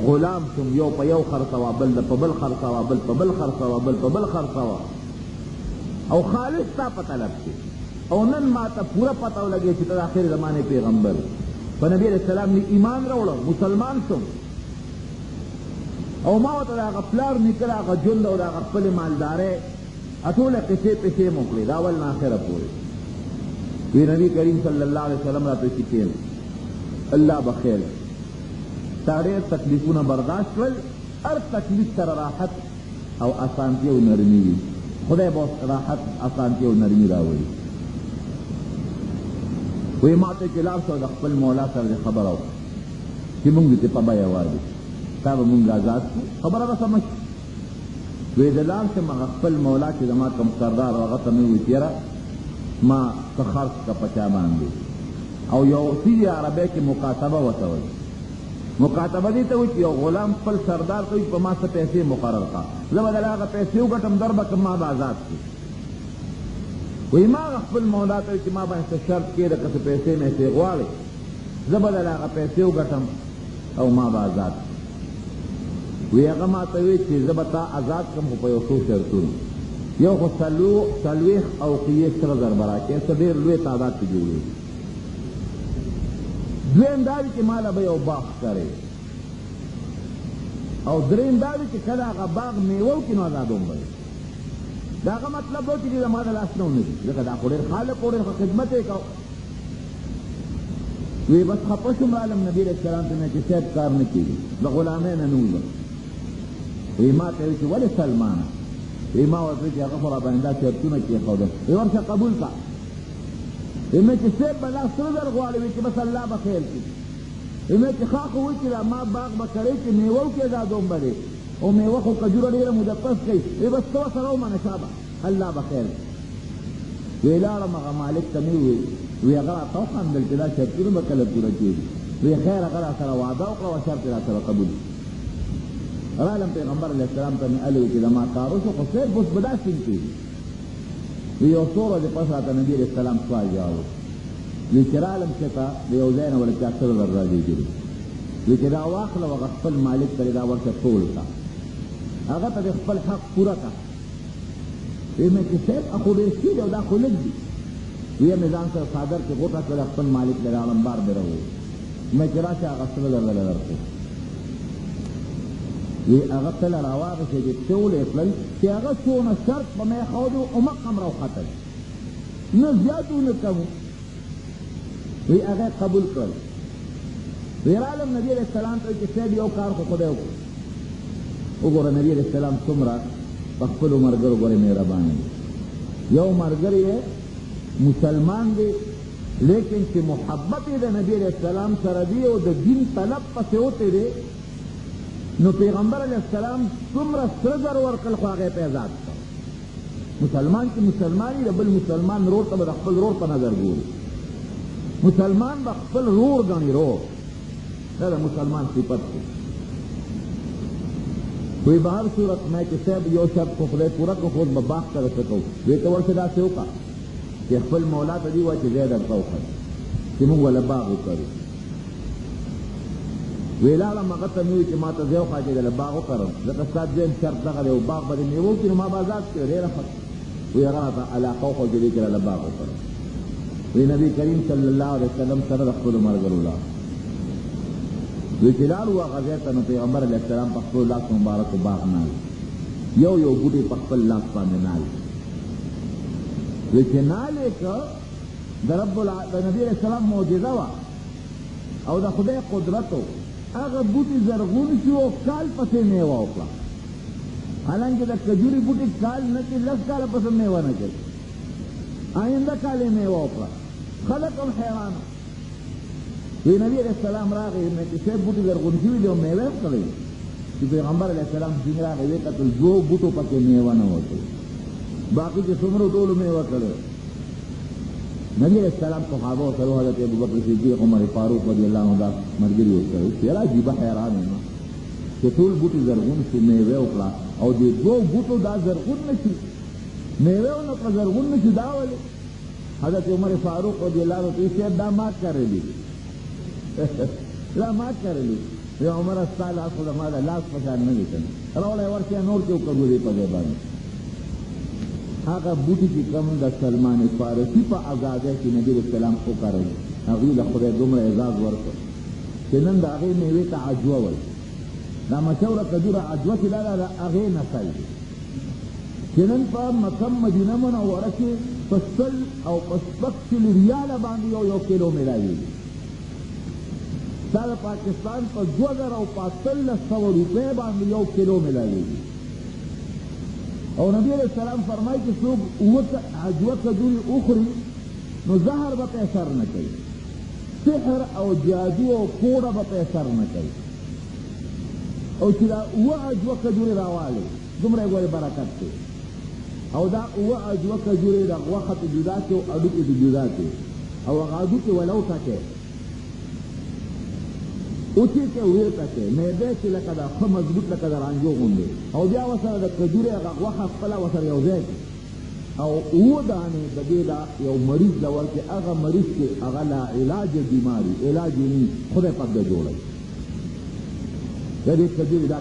غلام شم یو پا یو خرسوا بل دا پا بل خرسوا بل پا بل خرسوا بل پا بل خرسوا او خالص تا پا طلب کی او نن ما تا پورا پتاو لگے چیتا آخر زمانے پیغمبر نبی علیہ السلام نے ایمان روڑا مسلمان شم او ما وطا دا غفلار نکلا آغا جند او دا غفل مالدارے اطول قصے پسے مکلی داول ناخر پورے وی نبی کریم صلی اللہ علیہ وسلم را پیسی کیل اللہ بخیر سارے تکلیفون برداشت ول ار تکلیف سر راحت او آسانتی او نرمی خدای بہت راحت آسانتی او نرمی راولی وی ماتے چلار سو دا خپل مولا سر دے خبر آو چی مونگی تی پا بایا واردی تاب مونگ آزاد کو خبر آگا سمجھ وی دلار سے ما خپل مولا چی دا ما کم سردار وغتا میں ہوئی تیرا ما سخرس کا پچا باندی او یو سیدی عربی کی مقاتبہ وطوئی مقاتبہ دیتا ہوئی چی یو غلام پل سردار کوئی پا ما سا پیسے مقرر کا زبا دل آگا پیسے ہوگا دربا کم ما با آزاد کی وی ما خپل مولا ته چې ما باندې شرط کې د کس پیسې مې سي غواړي زبر هغه پیسې وګټم او ما به آزاد وی هغه ما ته وی چې زبتا آزاد کوم په یو څو شرطونو یو خو سلويخ او قیه سره درباره کې څه ډېر لوی تعداد ته جوړي دویم دا چې مال به یو باغ کرے او دریم دا چې کله هغه باغ میوه کې نو آزادوم به داغه مطلب و چې د ما د لاس نه ونیسي ځکه دا خو ډېر خالق و ډېر خدمت یې کو وی بس خپه شوم رالم نبي علیہ السلام ته مې چې صاحب کار نه کېږي د غلامۍ نه نولم وی ما ته وی چې ولې سلمانه وی ما ورته چې هغه خو راباندې دا شرطونه کېښودل وی ورشه قبول کا وی مې چې صاحب به لا سره در غواړي وی چې بس الله به خیر کړي وی مې چې ښه خو وی چې دا ما باغ به کړی چې میوه کې ازادوم به دی او میوه خو کجوره ډېره مدقس کوي وی بس تو سره ومنه شابه الله بخیر وی لاړم هغه مالک ته مې وویل وی هغه راته وخندل چې دا شرطونه به کله پوره کېږي وی خیر هغه را سره وعده وکړه او شرط یې را سره قبول رالم پیغمبر علیہ السلام ته مې الوی چې زما کار وشو خو صرف اوس به داسې کېږي وی یو څو ورځې پس راته نبي علیہ السلام سوال جواب وی چې رالم چې ته د یو ځای نه ورته اکثر در راځېږي وی چې دا واخله هغه خپل مالک ته دا ورته ټول کا هغه ته خپل حق پورا کا وی مې چې صاحب اخو ډېر شي دی او دا خو لږ دي وی مې ځان سره څادر کې غوټه کړه خپل مالک له راغلم بار به راوړي مې چې راشه هغه سره درله درکړو وی هغه تل راواغې چې ټولې تلل چې هغه څونه شرط په می ښودو عمق هم راوختل نه زیات و نه کم وی هغه قبول کړل وی رالم نبی علیہ السلام ته چې صاحب یو کار خو خدای وکړو وګوره نبی علیہ السلام څومره په خپلو ملګرو ګورې مهربان دی یو ملګری مسلمان دی لیکن چې محبت یې د نبی علیہ السلام سره دی او د دین طلب پسې وتی دی نو پیغمبر علیہ السلام څومره سره زر ورکړل خو هغه په ذات مسلمان چې مسلمان دی د بل مسلمان رور ته به د خپل رور په نظر ګوري مسلمان به خپل رور ګڼي رور دا د مسلمان صفت دی وی بهر صورت میں کہ صاحب یو شرط کو خدای پورا کو خود به باغ ته رسکو وی ته ورته داسې وکړه چې خپل مولا ته دي وایي چې ځای درته وښیه چې موږ وله باغ وکړو وی لاړم هغه ته مې وویل چې ما ته ځای وښیه چې دله باغ وکړم ځکه ستا دویم شرط دغه دی او باغ به دې میوه وکړي نو ما به ازاد کړې ډېره ښه وی هغه راته علاقه وښودلې چې دله باغ وکړم وی نبي کریم صلی الله علیه وسلم سره د خپلو ملګرو لاړ وی چې لاړو هغه ځای ته نو پیغمبر علیه السلام په خپلو لاس مبارکو باغ نال یو یو بوټی په خپل لاس باندې نال وی چې نال یې که د نبي علیه السلام معجزه وه او د خدای قدرت و هغه بوټي زرغون شو او کال پسې میوه وکړه حالانکې د کجوري بوټي کال نه چې لس کاله پسې میوه نه کوي آینده کال یې میوه وکړه خلک هم حیران وی نبی علیہ السلام راغی مې چې صاحب بوټي زرغون شوي دي او میوه یې کړی چې پیغمبر علیہ السلام ځینې راغی ویې کتل دوو بوټو پکې میوه نه وکړي باقي چې څومره ټولو میوه کړی نبی علیہ السلام صحابه سره حضرت ابوبکر صدیق عمر فاروق رضی الله عنه دا ملګري ورسره یاره عجیبه حیران یم چې ټول بوټي زرغون شو میوه وکړه او د دوو بوټو دا زرغون نه شي میوه ونه کړه زرغون نه شي دا ولې حضرت عمر فاروق رضی الله عنه ته صاحب دا مات کړلی لا مات کړلی یا عمر ستا لاس خو د ما د لاس په شان نه دی کنه راوړی ورشئ نور کې وکړو دې په ځای باندې هغه بوټي چې کوم د سلمان فارسي په ازادۍ کې نبي علیه السلام وکړل هغوی د خدای دومره اعزاز ورکړ چې نن د هغې میوې ته عجوه وایي دا مشهوره کجوره عجوه چې دا د هغې نسل دی چې نن په مکه مدینه منوره کې په سل او په شپږ سلو ریاله باندې یو کیلو میلاویږي دا د پاکستان په 2000 او په 1300 روپۍ باندې یو کیلو میلاویږي او نبی علیہ السلام فرمائی کہ څوک عجوه کجوري اخري نو زهر به پې اثر نه کوي سحر او جادو او کوړه به پې اثر نه کوي او چې دا عجوه کجوري راوالی دومره یې ګورې برکت دی او دا عجوه کجوري د غوښه ته جدا کړي او هډوکي ته جدا کړي او هغه هډوکي ولوټه کړي اوچې کې ویرته کې معده چې لکه دا ښه مضبوط لکه د رانجو غوندې او بیا ورسره د کجورې هغه غوښه خپله ورسره یو ځای کړي او اووه دانې د دې دا یو مریض له ورکړي هغه مریض چې هغه لا علاج بیماري علاج یې نه خدای پاک د جوړوي د دې کجورې دا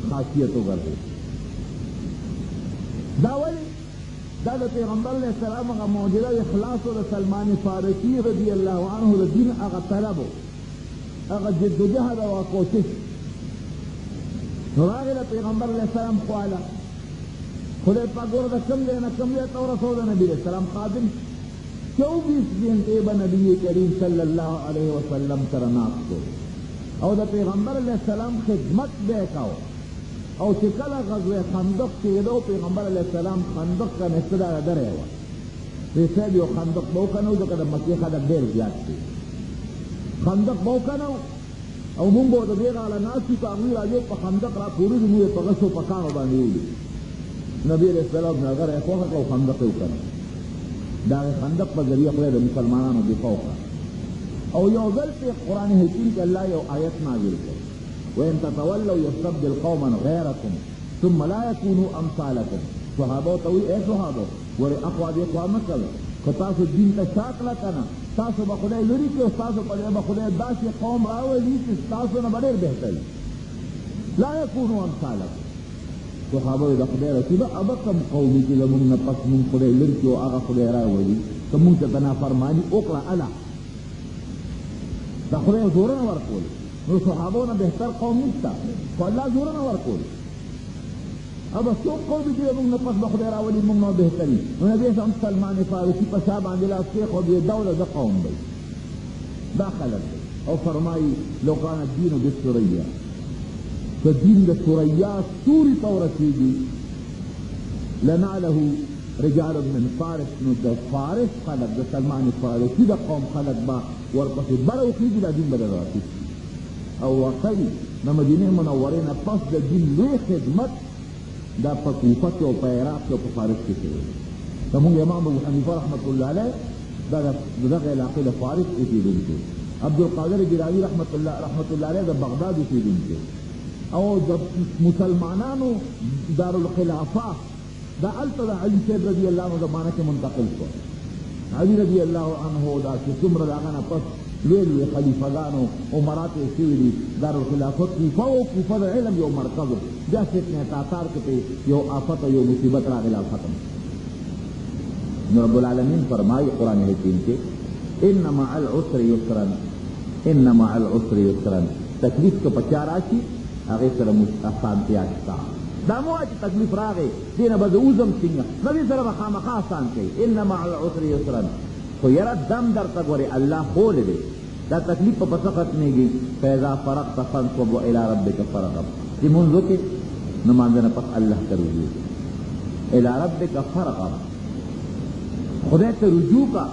خاصیت وګرځوي دا ولې دا د پیغمبر علیه السلام هغه معجزه اخلاص و د سلمان فارسي رضی الله عنه د دین هغه طلب و هغه جدوجهد او کوشش نو راغی د پیغمبر علیه السلام خواله خدای پاک ګوره د کم ځای نه کم ځای ته ورسول د نبي علیه السلام خادم 24 گھنٹے به نبی کریم صلی الله علیه وسلم سره ناست و او د پیغمبر علیه السلام خدمت به یې کوه او چې کله غزوه خندق کېدو پیغمبر علیه السلام خندق کنیسته دا درې وه وی صاحب یو خندق به وکنو ځکه د مکې خلک ډېر زیات دي خندق به وکنو او مونږ به د دې غاړه ناست یو که هغوی راځي په خندق را پورېږي مونږ یې په غشو په کاڼو باندې وولي نبي علیه السلام نه هغه یې خوښه کړه او خندق یې وکنو د هغې خندق په ذریعه خدای د مسلمانانو دفاع وکړه او یو ځل په قرآن حکیم کې الله یو آیت نازل کړ وإن تتولوا يستبدل قوما غيركم ثم لا يكونوا أمثالكم صحابه ته وایي ای صحابه ورې اخوا دې خوا مه کوئ که تاسو دین ته شا کړه که نه تاسو به خدای لرې کړي او ستاسو په ځای به خدای داسې قوم راولي چې ستاسو نه به ډېر بهتر وي لا يكونوا أمثالكم صحابه د خدای رسوله ابه کوم قومي چې زمونږ نه پس مونږ خدای لرې کړي او هغه خدای راولي که مونږ ته نافرماني وکړه اله د خدای زورونه ورکول نو صحابو نه بهتر قوم نشته خو الله زورونه ورکول اب څوک قوم چې موږ نه پس به خدای راولي موږ نو بهتري نو نبی صلی سلمان فارسی په شا باندې لاس کېښود او دوله د قوم دی دا خلک دی او فرمایي لو کان الدین بالسریا که دین د سریا ستوري ته ورسېږي لنعله رجال من فارس نو د فارس خلق د سلمان فارسی د قوم خلق با ورپسې بره وخېږي دا دین به در راخېږي او واقعي د مدینې منورې نه پس د دین لوی خدمت دا په کوفه کې او په عراق کې او په فارس کې شوی زمونږ امام ابو حنیفه رحمت الله علیه دا د دغه علاقې د فارس اوسېدونکی عبدالقادر جیلاني رحمت الله علیه د بغداد اوسېدونکی او د مسلمانانو دارالخلافه دا هلته د علي صاحب رضی الله عنه زمانه کې منتقل شو علي رضی الله عنه دا چې څومره د هغه نه پس لوی لوی خلیفګانو عمرات یې شوي دي دارالخلافه کوفه و کوفه د علم یو مرکز و بیا فتنه تاتار کې پې یو آفت او یو مصیبت راغی لا ختم نو رب العالمین فرمایي قرآن حکیم کې ان مع العسر یسرا ان مع العسر یسرا تکلیف که په چا راشي هغې سره اسانتیا شته دا مو چې تکلیف راغی دې نه به زه وځم څنګه نبي سره به خامخا اسان کوي ان مع العسر یسرا خو یاره دم درته ګورې الله خولی دی دا تکلیف په څه ختمېږي فاذا فرغت فانصب والى ربک فرغب چې مونځ وکړې نو مانځه نه پس الله ته رجوع الى ربک فرغب خدای ته رجوع کا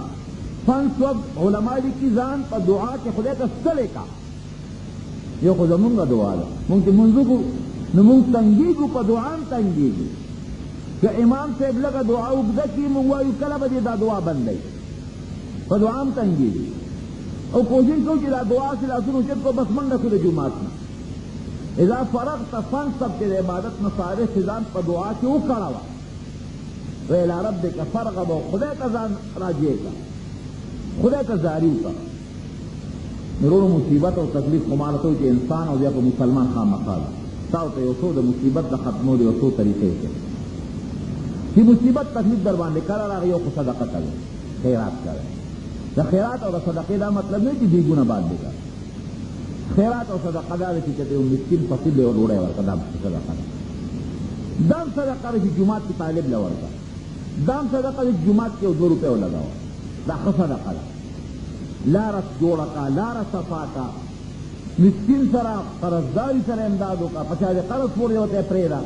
فانصب علما لیکي ځان په دعا کې خدای ته ستړی کا یو خو زمونږ دعا ده مونږ چې مونځ وکړو نو مونږ تنګېږو په دعا هم تنګېږو که امام صاحب لږه دعا اوږده کړي مونږ وایو کله به دې دا دعا بندوي په دعا هم تنګېږي او کوشش کوو چې دا دعا چې لاسونه اوچت کړو بس منډه کړو د جومات نه اذا فرغت فانصب چې د عبادت نه فارغ چې ځان په دعا کې وکړوه و الی ربک فرغب او خدای ته ځان راجع کړه خدای ته زاري وکړه نورو مصیبت او تکلیف خو ماله ته چې انسان او بیا په مسلمان خامخا ده تاسو ته یو څو د مصیبت د ختمولو یو څو طریقې ښیي چې مصیبت تکلیف در باندې کله راغی یو خو صدقه کوي خیرات کوي د خیرات او د صدقې دا مطلب نه چې دیګونه باد دی خیرات او صدقه دا چې یو مسکین فقیر له ډوډۍ ورکړه دا صدقه ده دام صدقه چې جومات کې طالب له ورکړه دام صدقه چې جومات کې 2 روپۍ ولګاوه دا ښه صدقه ده لاره جوړه کا لاره صفا کا مسکین سره قرضداري سره امداد وکړه په چا د قرض پورې ورته پرېږده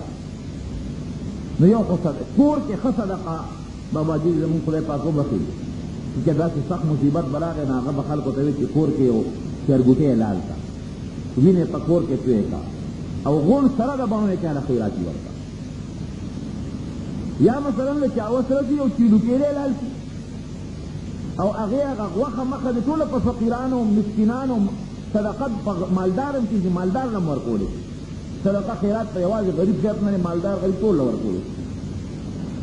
نو یو خو کور کې ښه صدقه بابا جي زمونږ خدای پاک وبخي چې داسې سخت مصیبت به راغی نو هغه به خلکو ته وایي چې کور کې یو چرګوټی یې لال کړه وینې په کور کې توی کړه او غون سره د بڼو یې چاله خیراتي ورکړه یا مثلا له چاوه سره چې یو چیلوکیلی لال کړي او هغې هغه غوښه مخه د ټوله په فقیرانو مسکینانو صدقه په مالدار هم کېږي مالدار نه هم ورکولی صدقه خیرات په یوازې غریب شرط نه مالدار غریب ټول له ورکولی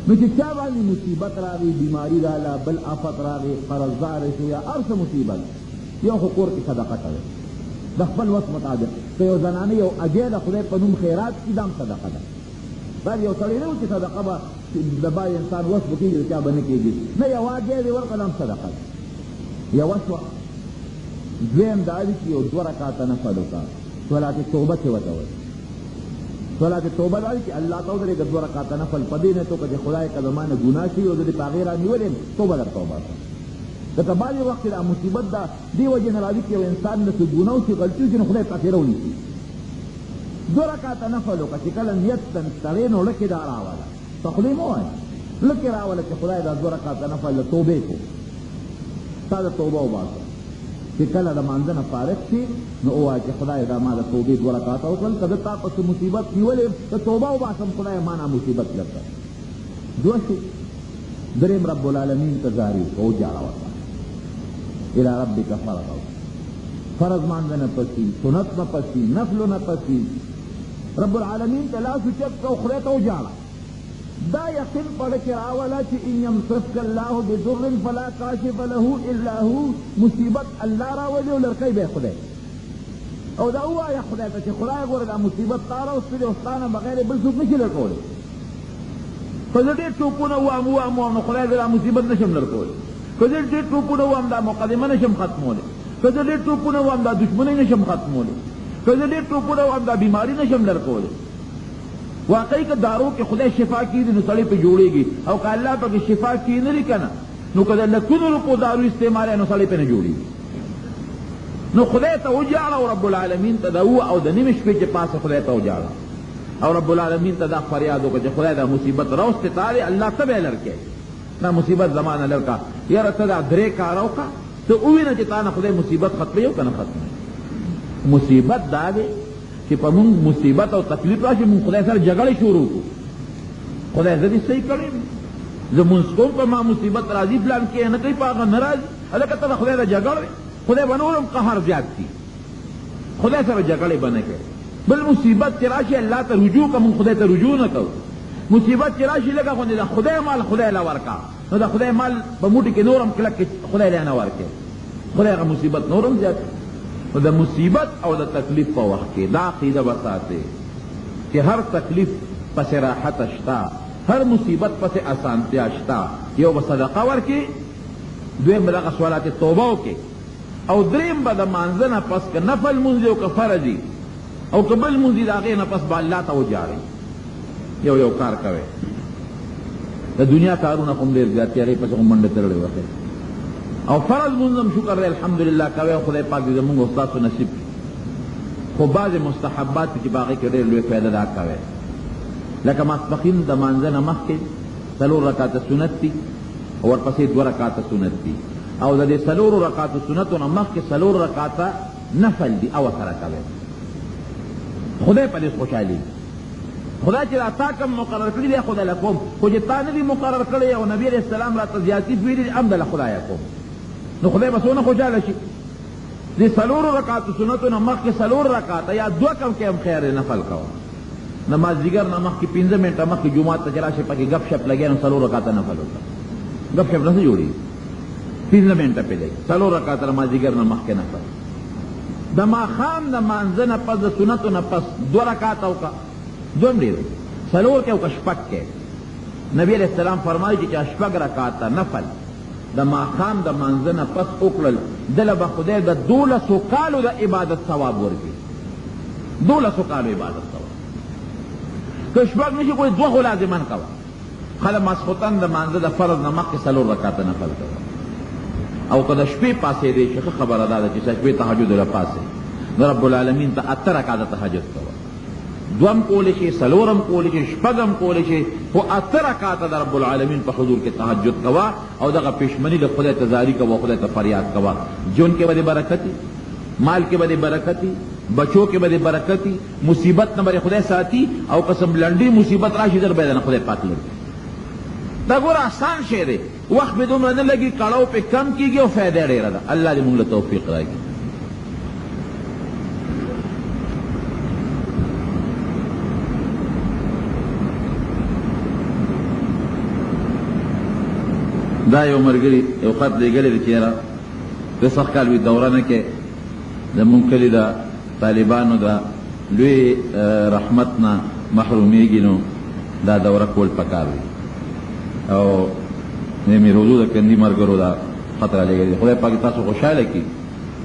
نو چې چا باندې مصیبت راغی بیماری راغله بل آفت راغی قرضدار شو یا هر څه مصیبت یو خو کور کې صدقه کوي د خپل وس مطابق که یو زنانه یو اجی د خدای په نوم خیرات کړي دا هم صدقه ده دا یو سړی نه و چې صدقه به د باید انسان وس به کېږي د چا به نه کېږي نه یو اجی دې ورکړه دا هم صدقه ده یوه شوه دویم دا دی چې یو 2 رکعاته نفل وکړه صلات توبه چې ورته وایي صلات توبه دا چې الله ته ودرېږه 2 رکعاته نفل په دې نیت وکړه چې خدای که زما نه ګناه شوي او زه دې په هغې رانیولې یم توبه در توبه کړه دته بعضې وخت کې دا مصیبت ده دې وجې نه راځي چې یو انسان نه څه ګناه وشي غلطي وشي نو خدای پاک یې راونیسي 2 رکعاته نفل وکړه چې کله نیت تړې نو لکې دا راوله په خولې مه وایه لکې راوله چې خدای دا 2 رکعاته نفل د توبې کو ستا د توبه وباسه چې کله د مانځه نه فارغ شي نو ووایه چې خدای دا ما د توبې 2 رکعاته وکړل که زه تا پسې مصیبت نیولې د توبه وباسم خدای ما نه مصیبت لکړه 2 شي دریم رب العالمین ته زاري او جاړه ورته الى ربک فرغب فرض مانځه نه پسي سنت نه پسي نفلو نه پسي رب العالمین ته لاس اوچت کړه او خدای ته وجاړه دا یقین پڑھ کے راولا چی ان یمسسک اللہ بضر فلا کاشف له الا هو مصیبت اللہ راولی و لرکی بے خدای او دا ہوا یا خدای تا چی خدای گور دا مصیبت تارا اس پر استانا بغیر بل سوک نشی لرکولی فزر ٹوپونا وامو خدای دا مصیبت نشم لرکولی فزر ٹوپونا وام دا مقدمه نشم ختمولی فزر ٹوپونا وام دا دشمنی نشم ختمولی که زه ډېر ټوپونه وهم دا بیماري نشم درکولی. واقعي که دارو کې خدای شفا کړي نو سړی پې جوړېږي، او که الله پکې شفا کړي نه لري که نه نو که د لکونو روپو دارو استعمال نو سړی پې نه جوړېږي. نو خدای ته وجاړه او رب العالمین ته د او د نیمې شپې چې پاسه خدای ته وجاړه او رب العالمین ته دا فریاد وکړه چې خدای دا مصیبت راوستې تا دی، الله ته به یې لرکې دا مصیبت زما نه لرکه. یاره ته دا 3 کاره وکړه، ته ووینه چې تا نه خدای مصیبت ختموي او که نه ختموي. مصیبت دا دی چې په مونږ مصیبت او تکلیف راشي مونږ خدای سره جګړې شروع کړو. خدای زه دې صحیح کړی زه مونځ کوم په ما مصیبت راځي پلان کې نه کوي په هغه نه راځي. هلکه ته د خدای سره جګړې، خدای به نورم قهر زیات کړي، خدای سره جګړې به نه کوي. بل مصیبت چې راشي الله ته رجوع که مونږ خدای ته رجوع نه کوو. مصیبت چې راشي لږه غوندې د خدای مال خدای له ورکړه نو د خدای مال په موټي کې نورم کلک خدای له نه ورکړي، خدای هغه مصیبت نورم زیات. نو د مصیبت او د تکلیف په وخت کې دا عقیده وساتئ چې هر تکلیف پسې راحت شته، هر مصیبت پسې اسانتیا شته. یو به صدقه ورکړي، دویم به دغه صلات توبه وکړي، او دریم به د مانځه نه پس که نفل مونځ او که فرض او که بل مونځ د هغې نه پس به الله ته وجاړئ. یو کار کوئ. د دنیا کارونه خو هم ډېر زیات دي، هغې پسې خو منډه تړلې وښئ. او فرض مونځ هم شکر دی الحمدلله کوئ، او خدای پاک دې زمونږ او ستاسو نصیب کړي. خو بعضې مستحبات چې په هغې کې ډېر لوی فایده دا کوئ، لکه ماسپښین د مانځه نه مخکې 4 رکعاته سنت دي او ورپسې 2 رکعاته سنت دي، او د دې 4 رکعاتو سنتو نه مخکې 4 رکعاته نفل دي او سره کوئ. خدای په دې خوشحالېږي. خدای چې را تا کم مقرر کړي دی خدای له کوم، خو چې تا نه دي مقرر کړی او نبي علیه السلام راته زیاتي ویلي دي هم دله خدایه کوم، نو خدای به څونه خوشحاله شي. دې 4 رکعاتو سنتو نه مخکې 4 رکعاته یا 2 کم کې هم خیر دی نفل کوه. د مازدیګر نه مخکې 15 منټه مخکې جومات ته چې راشې پکې ګپ شپ لګیا نو 4 رکعاته نفل وکړه. ګپ شپ نه څه جوړېږي، 15 منټه پې لګي 4 رکعاته د مازدیګر نه مخکې نفل. د ماښام د مانځه نه پس د سنتو نه پس 2 رکعاته وکړه، 2 هم ډېر 4 کې او که 6 کې. نبی علیه السلام فرمایي چې 6 رکعاته نفل د ماښام د مانځه نه پس وکړل دله به خدای د 12 کالو د عبادت ثواب ورکړي. 12 کالو عبادت ثواب. که 6 نشي کولی 2 خو لازمان کوه. خله ماسخوتن د مانځه د فرض نه مخکې 4 رکعاته نفل کوه. او که د شپې پاسېدی چې ښه خبره دا ده چې شپې تهجد له پاسې نو رب العالمین ته 8 رکعاته تهجد کوه. 2 هم کولی شي، 4 هم کولی شي، 6 هم کولی شي، خو 8 رکعاته د رب العالمین په حضور کې تهجد کوه او دغه پېشمني له خدای ته زاري کوه، خدای ته فریاد کوه. جون کې به دې برکتي، مال کې به دې برکتي، بچو کې به دې برکتي، مصیبت نه به خدای ساتي، او قسم لنډي مصیبت راشي در به نه خدای پاک لري. دا ګوره آسان شی دی، وخت به دومره نه لګي، کړاو پې کم کېږي او فایده ډېره ده. الله دې مونږ له توفیق راکړي. دا یو ملګري یو خط لېږلی دی چې یاره د سخت کال وي دوره نه کې زمونږ کلي د طالبانو د لوی رحمت نه محرومیږي، نو دا دوره کول پکار دی. او مې روزو د کندي ملګرو دا خط رالیږلی دی. خدای پاک تاسو خوشحاله کړي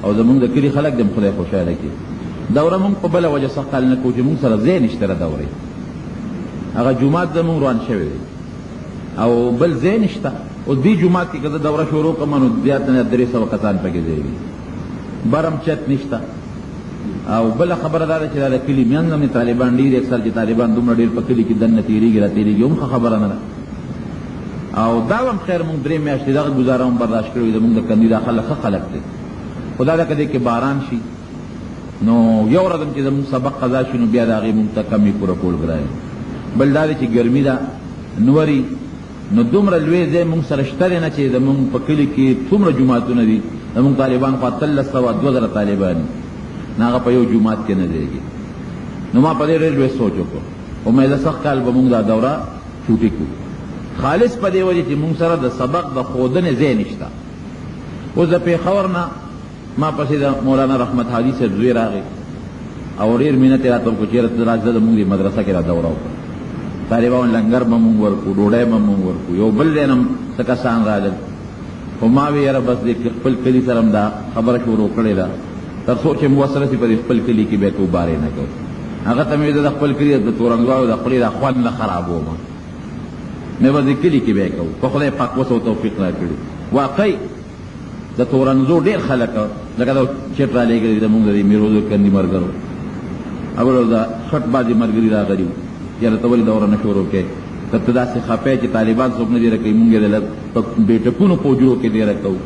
او زمونږ د کلي خلک دې خدای خوشحاله کړي. دوره مونږ په بله وجه سخت کال نه کوو چې مونږ سره ځای نشته د دورې. هغه جومات زمونږ روان شوی دی او بل ځای نشته. او دې جومات کې که زه دوره شروع کړم نو زیات نه 300 کسان پکې ځای وي، برم چت نشته. او بله خبره دا ده چې دا د کلي میانځ هم طالبان ډېر اکثر چې طالبان دومره ډېر په کلي کې دننه تېرېږي را تېرېږي هم ښه خبره نه ده. او دا هم خیر مونږ 3 میاشتې دغه ګزاره هم برداشت کړې وي. زمونږ د کندي دا خلک ښه خلک دی، خو دا ده که دې کې باران شي نو یو ورځ هم چې زمونږ سبق قضا شي نو بیا د هغې مونږ ته کمې پوره کول ګران. بل دا دی چې ګرمي ده نوري نو دومره لوی ځای مونږ سره شته دی نه چې زمونږ په کلي کې څومره جوماتونه دي. زمونږ طالبان خو 1300 طالبان دي، نه هغه په یو جومات کې نه ځایږي. نو ما په دې ډېر لوی سوچ وکړو. امید سخت کال به مونږ دا دوره چوټې کړو، خالص په دې وجه چې مونږ سره د سبق د ښودنې ځای نشته. اوس د پېښور نه ما پسې د مولانا رحمت حاجي صاحب زوی راغی او ډېر مینت یې راته وکړو چې یاره ته راځه زمونږ دې مدرسه کې را دوره وکړه. طالبان لنګر به مونږ ورکړو، ډوډۍ به مونږ ورکړو، یو بل ځای نه هم څه کسان راغلل. خو ما وی یاره بس دې خپل کلي سره هم دا خبره شروع کړې ده تر څو چې موسره سي په خپل کلي کې به کوبارې نه کوي. هغه ته مې د خپل کلي د تورنګاو د خپلې د خوند نه خرابوم، مې به د کلي کې به کوو. په خدای پاک وس او توفیق راکړي. واقعي د تورنزو ډېر خلک لکه دا چټ را لېږلي د مونږ د میروزو کندي ملګرو او دا خټ بازي ملګري راغلي وو، یاره ته ولې دوره نه شروع کوې؟ که ته داسې خفه چې طالبان څوک نه دېره کوي، مونږ یې د بېټکونو په حجرو کې ډېره کوو.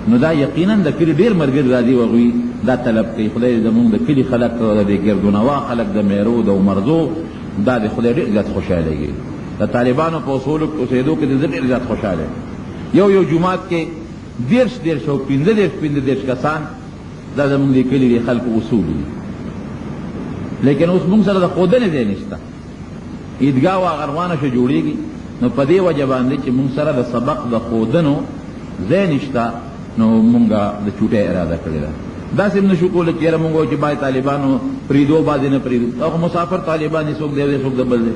نو دا یقینا د کلي ډېر ملګري راځي او هغوی دا طلب کوي. خدای زمونږ د کلي خلک، د ګردونوا خلک، د میرو د عمرزو، دا د خدای ډېر زیات خوشحالېږي. د طالبانو په اصولو اوسېدو کې د ډېر زیات خوشحاله. یو جومات کې 10 او 15 کسان، دا زمونږ د کلي د خلکو اصول دي. لیکن اوس مونږ سره د ښودنې ځای نشته. عیدګاه هغه روانه شو جوړېږي، نو په دې وجه باندې چې مونږ سره د سبق د ښودنو ځای نشته، نو مونږ د چوټۍ اراده کړې ده. داسې هم نشو کولی چې یاره مونږ وایو چې باید طالبانو پرېږدو، بعضې نه پرېږدو. هغه مسافر طالبان دي، څوک دی دی څوک د بل دی.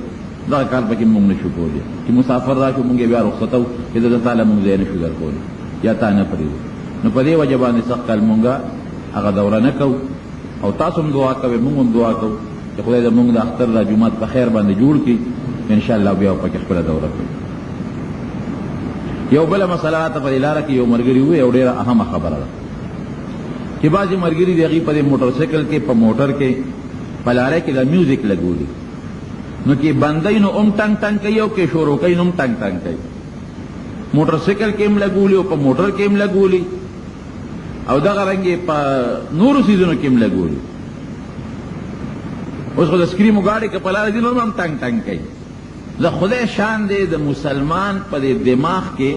دغه کار پکې مونږ نشو کولی چې مسافر راشو مونږ یې بیا رخصتو چې د تعالی مونږ ځای نشو درکولی یا تا نه پرېږدو. نو په دې وجه باندې سخت کال مونږ هغه دوره نه کوو. او تاسو هم دعا کوئ، مونږ هم دعا کوو چې خدای زمونږ د اختر دا جومات په خیر باندې جوړ کړي، انشاءالله بیا پکې خپله دوره کوي. یو بله مسله راته په دې لاره کې یو ملګري ووایي او ډېره اهمه خبره ده چې بعضې ملګري د هغې په دې موټر سایکل کې، په موټر کې، په لاره کې د میوزیک لګولي، نو کې بندی نو هم ټنګ ټنګ کوي او کې شروع کوي نو هم ټنګ ټنګ کوي. موټر سایکل کې هم لګولي او په موټر کې هم لګولي او دغه رنګې په نورو څیزونو کې هم لګولي. اوس خو د سکریمو ګاډي که په لاره ځي نو هم ټنګ ټنګ کوي. د خدای شان دی د مسلمان په دې دماغ کې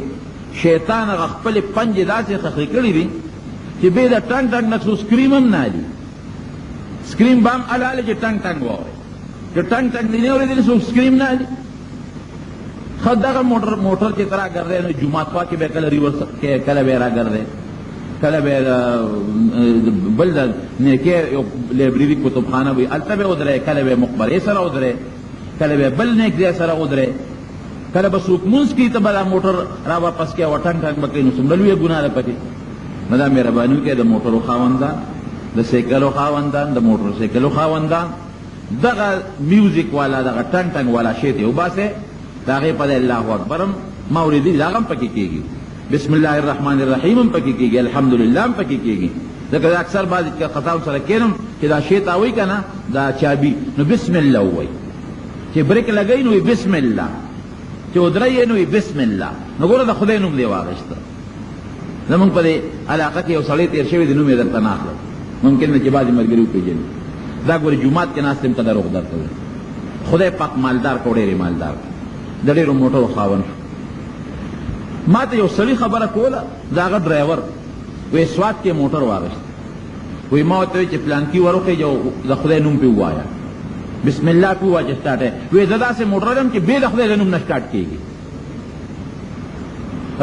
شیطان هغه خپلې پنجې داسې خښې کړي دي چې بې د ټنګ ټنګ نه څو سکریم هم نه علي. سکریم به هم هلالې چې ټنګ ټنګ واورئ، چې ټنګ ټنګ دې نه اورېدلې څوک سکریم نه علي. ښه دغه موټر چې ته راګرځی نو جومات خوا کې به کله ریورس کله به یې راګرځی، کله به بل د نیکۍ یو لایبرري کتابخانه وي هلته به ودرې، کله به مقبرې سره ودرې، کله به بل نیک ځای سره ودرې، کله به څوک مونځ کړي ته به دا موټر را واپس کړې او ټنګ ټنګ به کوي. نو څومره لویه ګناه ده پکې. نو دا مهرباني وکړئ د موټرو خاوندان، د سایکلو خاوندان، د موټر سایکلو خاوندان، دغه میوزیک والا، دغه ټنګ ټنګ والا شی ته وباسئ. د هغې په دی الله اکبر هم ما اورېدلي دا هم پکې کېږي، بسم الله الرحمن الرحیم هم پکې کېږي، الحمدلله هم پکې کېږي. ځکه اکثر بعضې خطاو سره کېنم چې دا شی ته وایي که نه دا چابي، نو بسم الله ووایي. چې بریک لګوي نو بسم الله، چې ودرئ نو بسم الله. نو ګوره د خدای نوم دی واخېسته. زمونږ په دې علاقه کې یو سړی تېر شوی دی، نوم یې درته نه اخلم، ممکن ده چې بعضې ملګري وپېژني. دا ګورې جومات کې ناست یم قدر غدر کوي. خدای پاک مالدار کو، ډېرې مالدار د ډېرو موټرو خاوند شو. ما ته یو سړي خبره کوله، د هغه ډرایور وایي سوات کې موټر واخېست، وایي ما ورته وایي چې پلانکي ور وخېږه او د خدای نوم پې ووایه، بسم الله پې ووایه چې سټارټ یې. وایي زه داسې موټر یم چې بې د خدای د نوم نه سټارټ کېږي.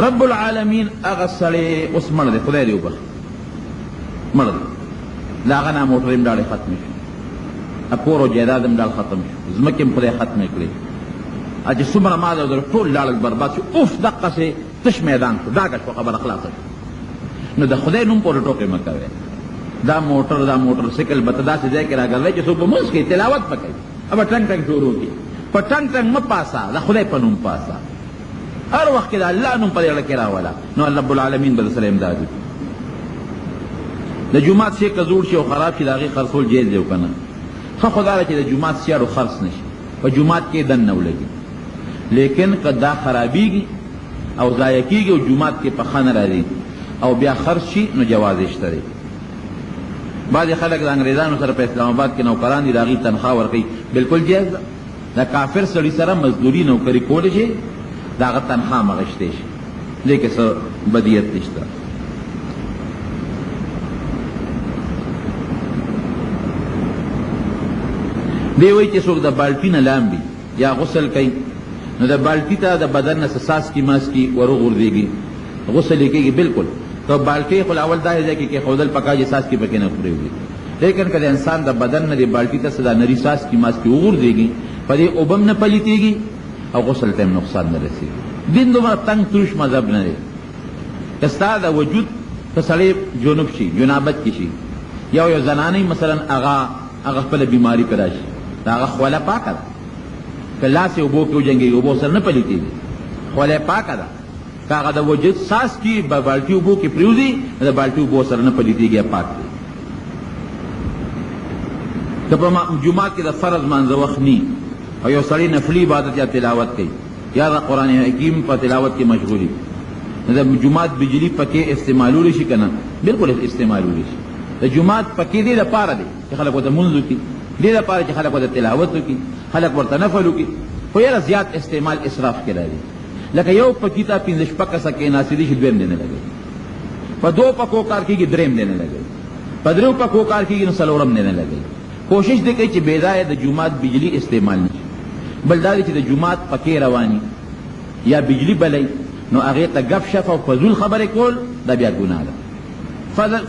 رب العالمین هغه سړی اوس مړ دی، خدای دې وبخښي، مړ دی. د هغه نه موټر هم ډاړې ختمې شو، کور او جایداد هم ډاړ ختم شو، ځمکې هم خدای ختمې کړې. چې څومره مال او ټول لاړل برباد شو. اوف دقسې تش میدان شو، ډاګه شو، خبره خلاصه شو. نو د خدای نوم پورې ټوکې مه کوئ. دا موټر سایکل به ته داسې ځای کې راګرځئ چې څوک به مونځ کوي، تلاوت به کوي، ابه ټنګ ټنګ شروع کړي. په ټنګ ټنګ مه پاسه، د خدای په نوم پاسه. هر وخت کې د الله نوم په زړه کې راوله، نو رب العالمین به درسره امداد وکړي. د جومات شی که زوړ شي او خراب شي د هغې خرڅول جایز دی او که نه. ښه خو دا ده چې د جومات سیاړو خرڅ نه شي، په جومات کې دننه ولګي. لیکن که دا خرابیږي او ضایع کېږي او جومات کې په ښه نه راځي او بیا خرڅ شي، نو جواز یې شته دی. بعضې خلک د انګریزانو سره په اسلام آباد کې نوکران دي، د هغې تنخوا ورکوي، بلکل جایز ده. د کافر سړي سره مزدوري نوکري کولی شي، د هغه تنخوا هم اخیستی شي، دې کې څه بدیت نشته. دی وایي چې څوک د بالټي نه لامبي یا غسل کوي، نو د بالټي ته د بدن نه څاڅکي ماسکي وروغورځېږي، غسل یې کېږي. بلکل که بالټۍ خو اول دا ځای کې کېښودل پکار چې څاڅکي پکې نه پرېوځي. لیکن که د انسان د بدن نه د بالټي ته څه دا نري څاڅکي ماسکي وغورځېږي، په دې اوبه هم نه پلیتېږي او غسل ته هم نقصان نه رسېږي. دین دومره تنګ تروش مذهب نه دی. که ستا د وجود که سړی جنوب شي، جنابت کې شي، یو زنانی مثلا هغه خپل بیماری پر راشي هغه خوله پاکه ده که لاس یې اوبو کې وجنګېږي اوبو سره نه پلیتېږي خوله یې پاکه ده که هغه د وجود ساس کې بالټي اوبو کې پرېوځي د بالټي اوبو سره نه پلیتېږي پاک دی که په جومات کې د فرض مانځه وخت ني او یو سړی نفلي عبادت یا تلاوت کوي یا د قرآن حکیم په تلاوت کې مشغولي د جومات بجلی پکې استعمالولی شي که نه بلکل استعمالولی شي د جومات پکې دې دپاره دی چې خلک ورته لمونځ وکړي دې دپاره چې خلک ورته تلاوت وکړي خلک ورته نفل وکړي خو یاره زیات استعمال اسراف کې راځي لکه یو پکې ته پنځه شپږ کسه کېناستې دي چې دویم دی نه لګوي په دو پکو کار کېږي دریم دی نه لګوي په درېو پکو کار کېږي نو څلورم دی نه لګوي کوشش دې کوي چې بېځایه د جومات بجلی استعمال نه شي بل دا دی چې د جومات پکې رواني یا بجلی بلی نو هغې ته گپ شپ او فضول خبرې کول دا بیا ګناه ده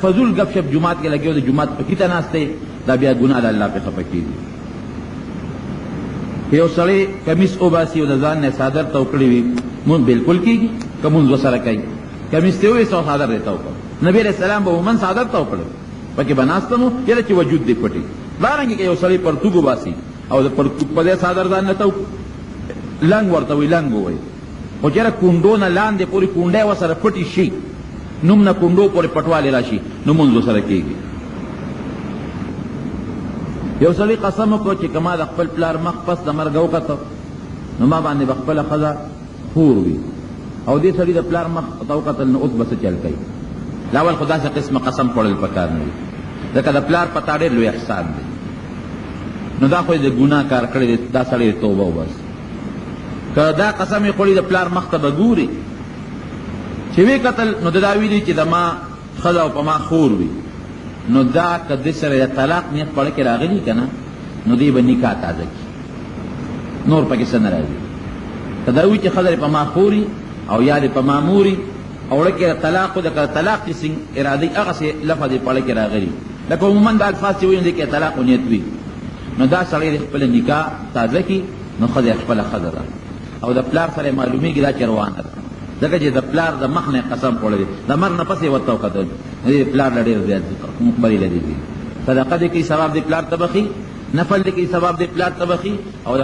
فضول گپ شپ جومات کې لګي او د جومات پکې ته ناست دی دا بیا ګناه ده الله پې خفه کېږي یو سړی کمیس وباسي او د ځان نه څادر ته وکړې وي مونځ بلکل کېږي که مونځ ورسره کوي کمیس ته وویسته او څادر دې ته وکړ نبي علیه السلام به عموماً څادر ته وکړی پکې به ناسته نو یاره چې وجود دې پټي دارنګې که یو سړی پرتوګ وباسي او د پرتوګ په ځای څادر ځان نه ته لنګ ورته وایي لنګ ووایي خو چېرې کونډو نه لاندې پورې کونډی ورسره پټې شي نوم نه کونډو پورې پټوالی را شي نو مونځ ورسره کېږي یو سړي قسم وکړو چې که ما د خپل پلار مخ پس د مرګه وکته نو ما باندې به خپله ښځه خور وي او دې سړي د پلار مخ ته وکتل نو اوس به څه چل کوي لاول خو داسې قسمه قسم خوړل پکار نه وي ځکه د پلار په تا ډېر لوی احسان دی نو دا خو یې د ګناه کار کړی دی دا سړی توبه وباسي که دا قسم یې خوړي د پلار مخ ته به ګوري چې وی قتل نو دا ویلي چې د ما ښځه او په ما خور وي نو دا که دې سره د طلاق نیت پړه کې راغلي که نه نو دې به نکاح تازه کړي نور پکې څه نه راځي که دا وي چې ښځه په ما خوري او یا دې په ما موري او وړه کې طلاق و د که طلاق چې څنګه ارادې هغسې لفظ یې پړه کې راغلي لکه عموماً د الفاظ چې وایي دې کې طلاق و نیت وي نو دا سړی د خپله نکاح تازه کړي نو ښځه خپله ښځه ده او د پلار سره معلومیږي دا چې روانه ده ځکه چې د پلار د مخ نه قسم خوړلی د مرګ نه پسې ورته وکتل د پلار نه ډېر زیات مقبرې لري دي صدقه دې کوي ثواب دې پلار ته بخي نفل دې کوي ثواب دې پلار ته بخي او د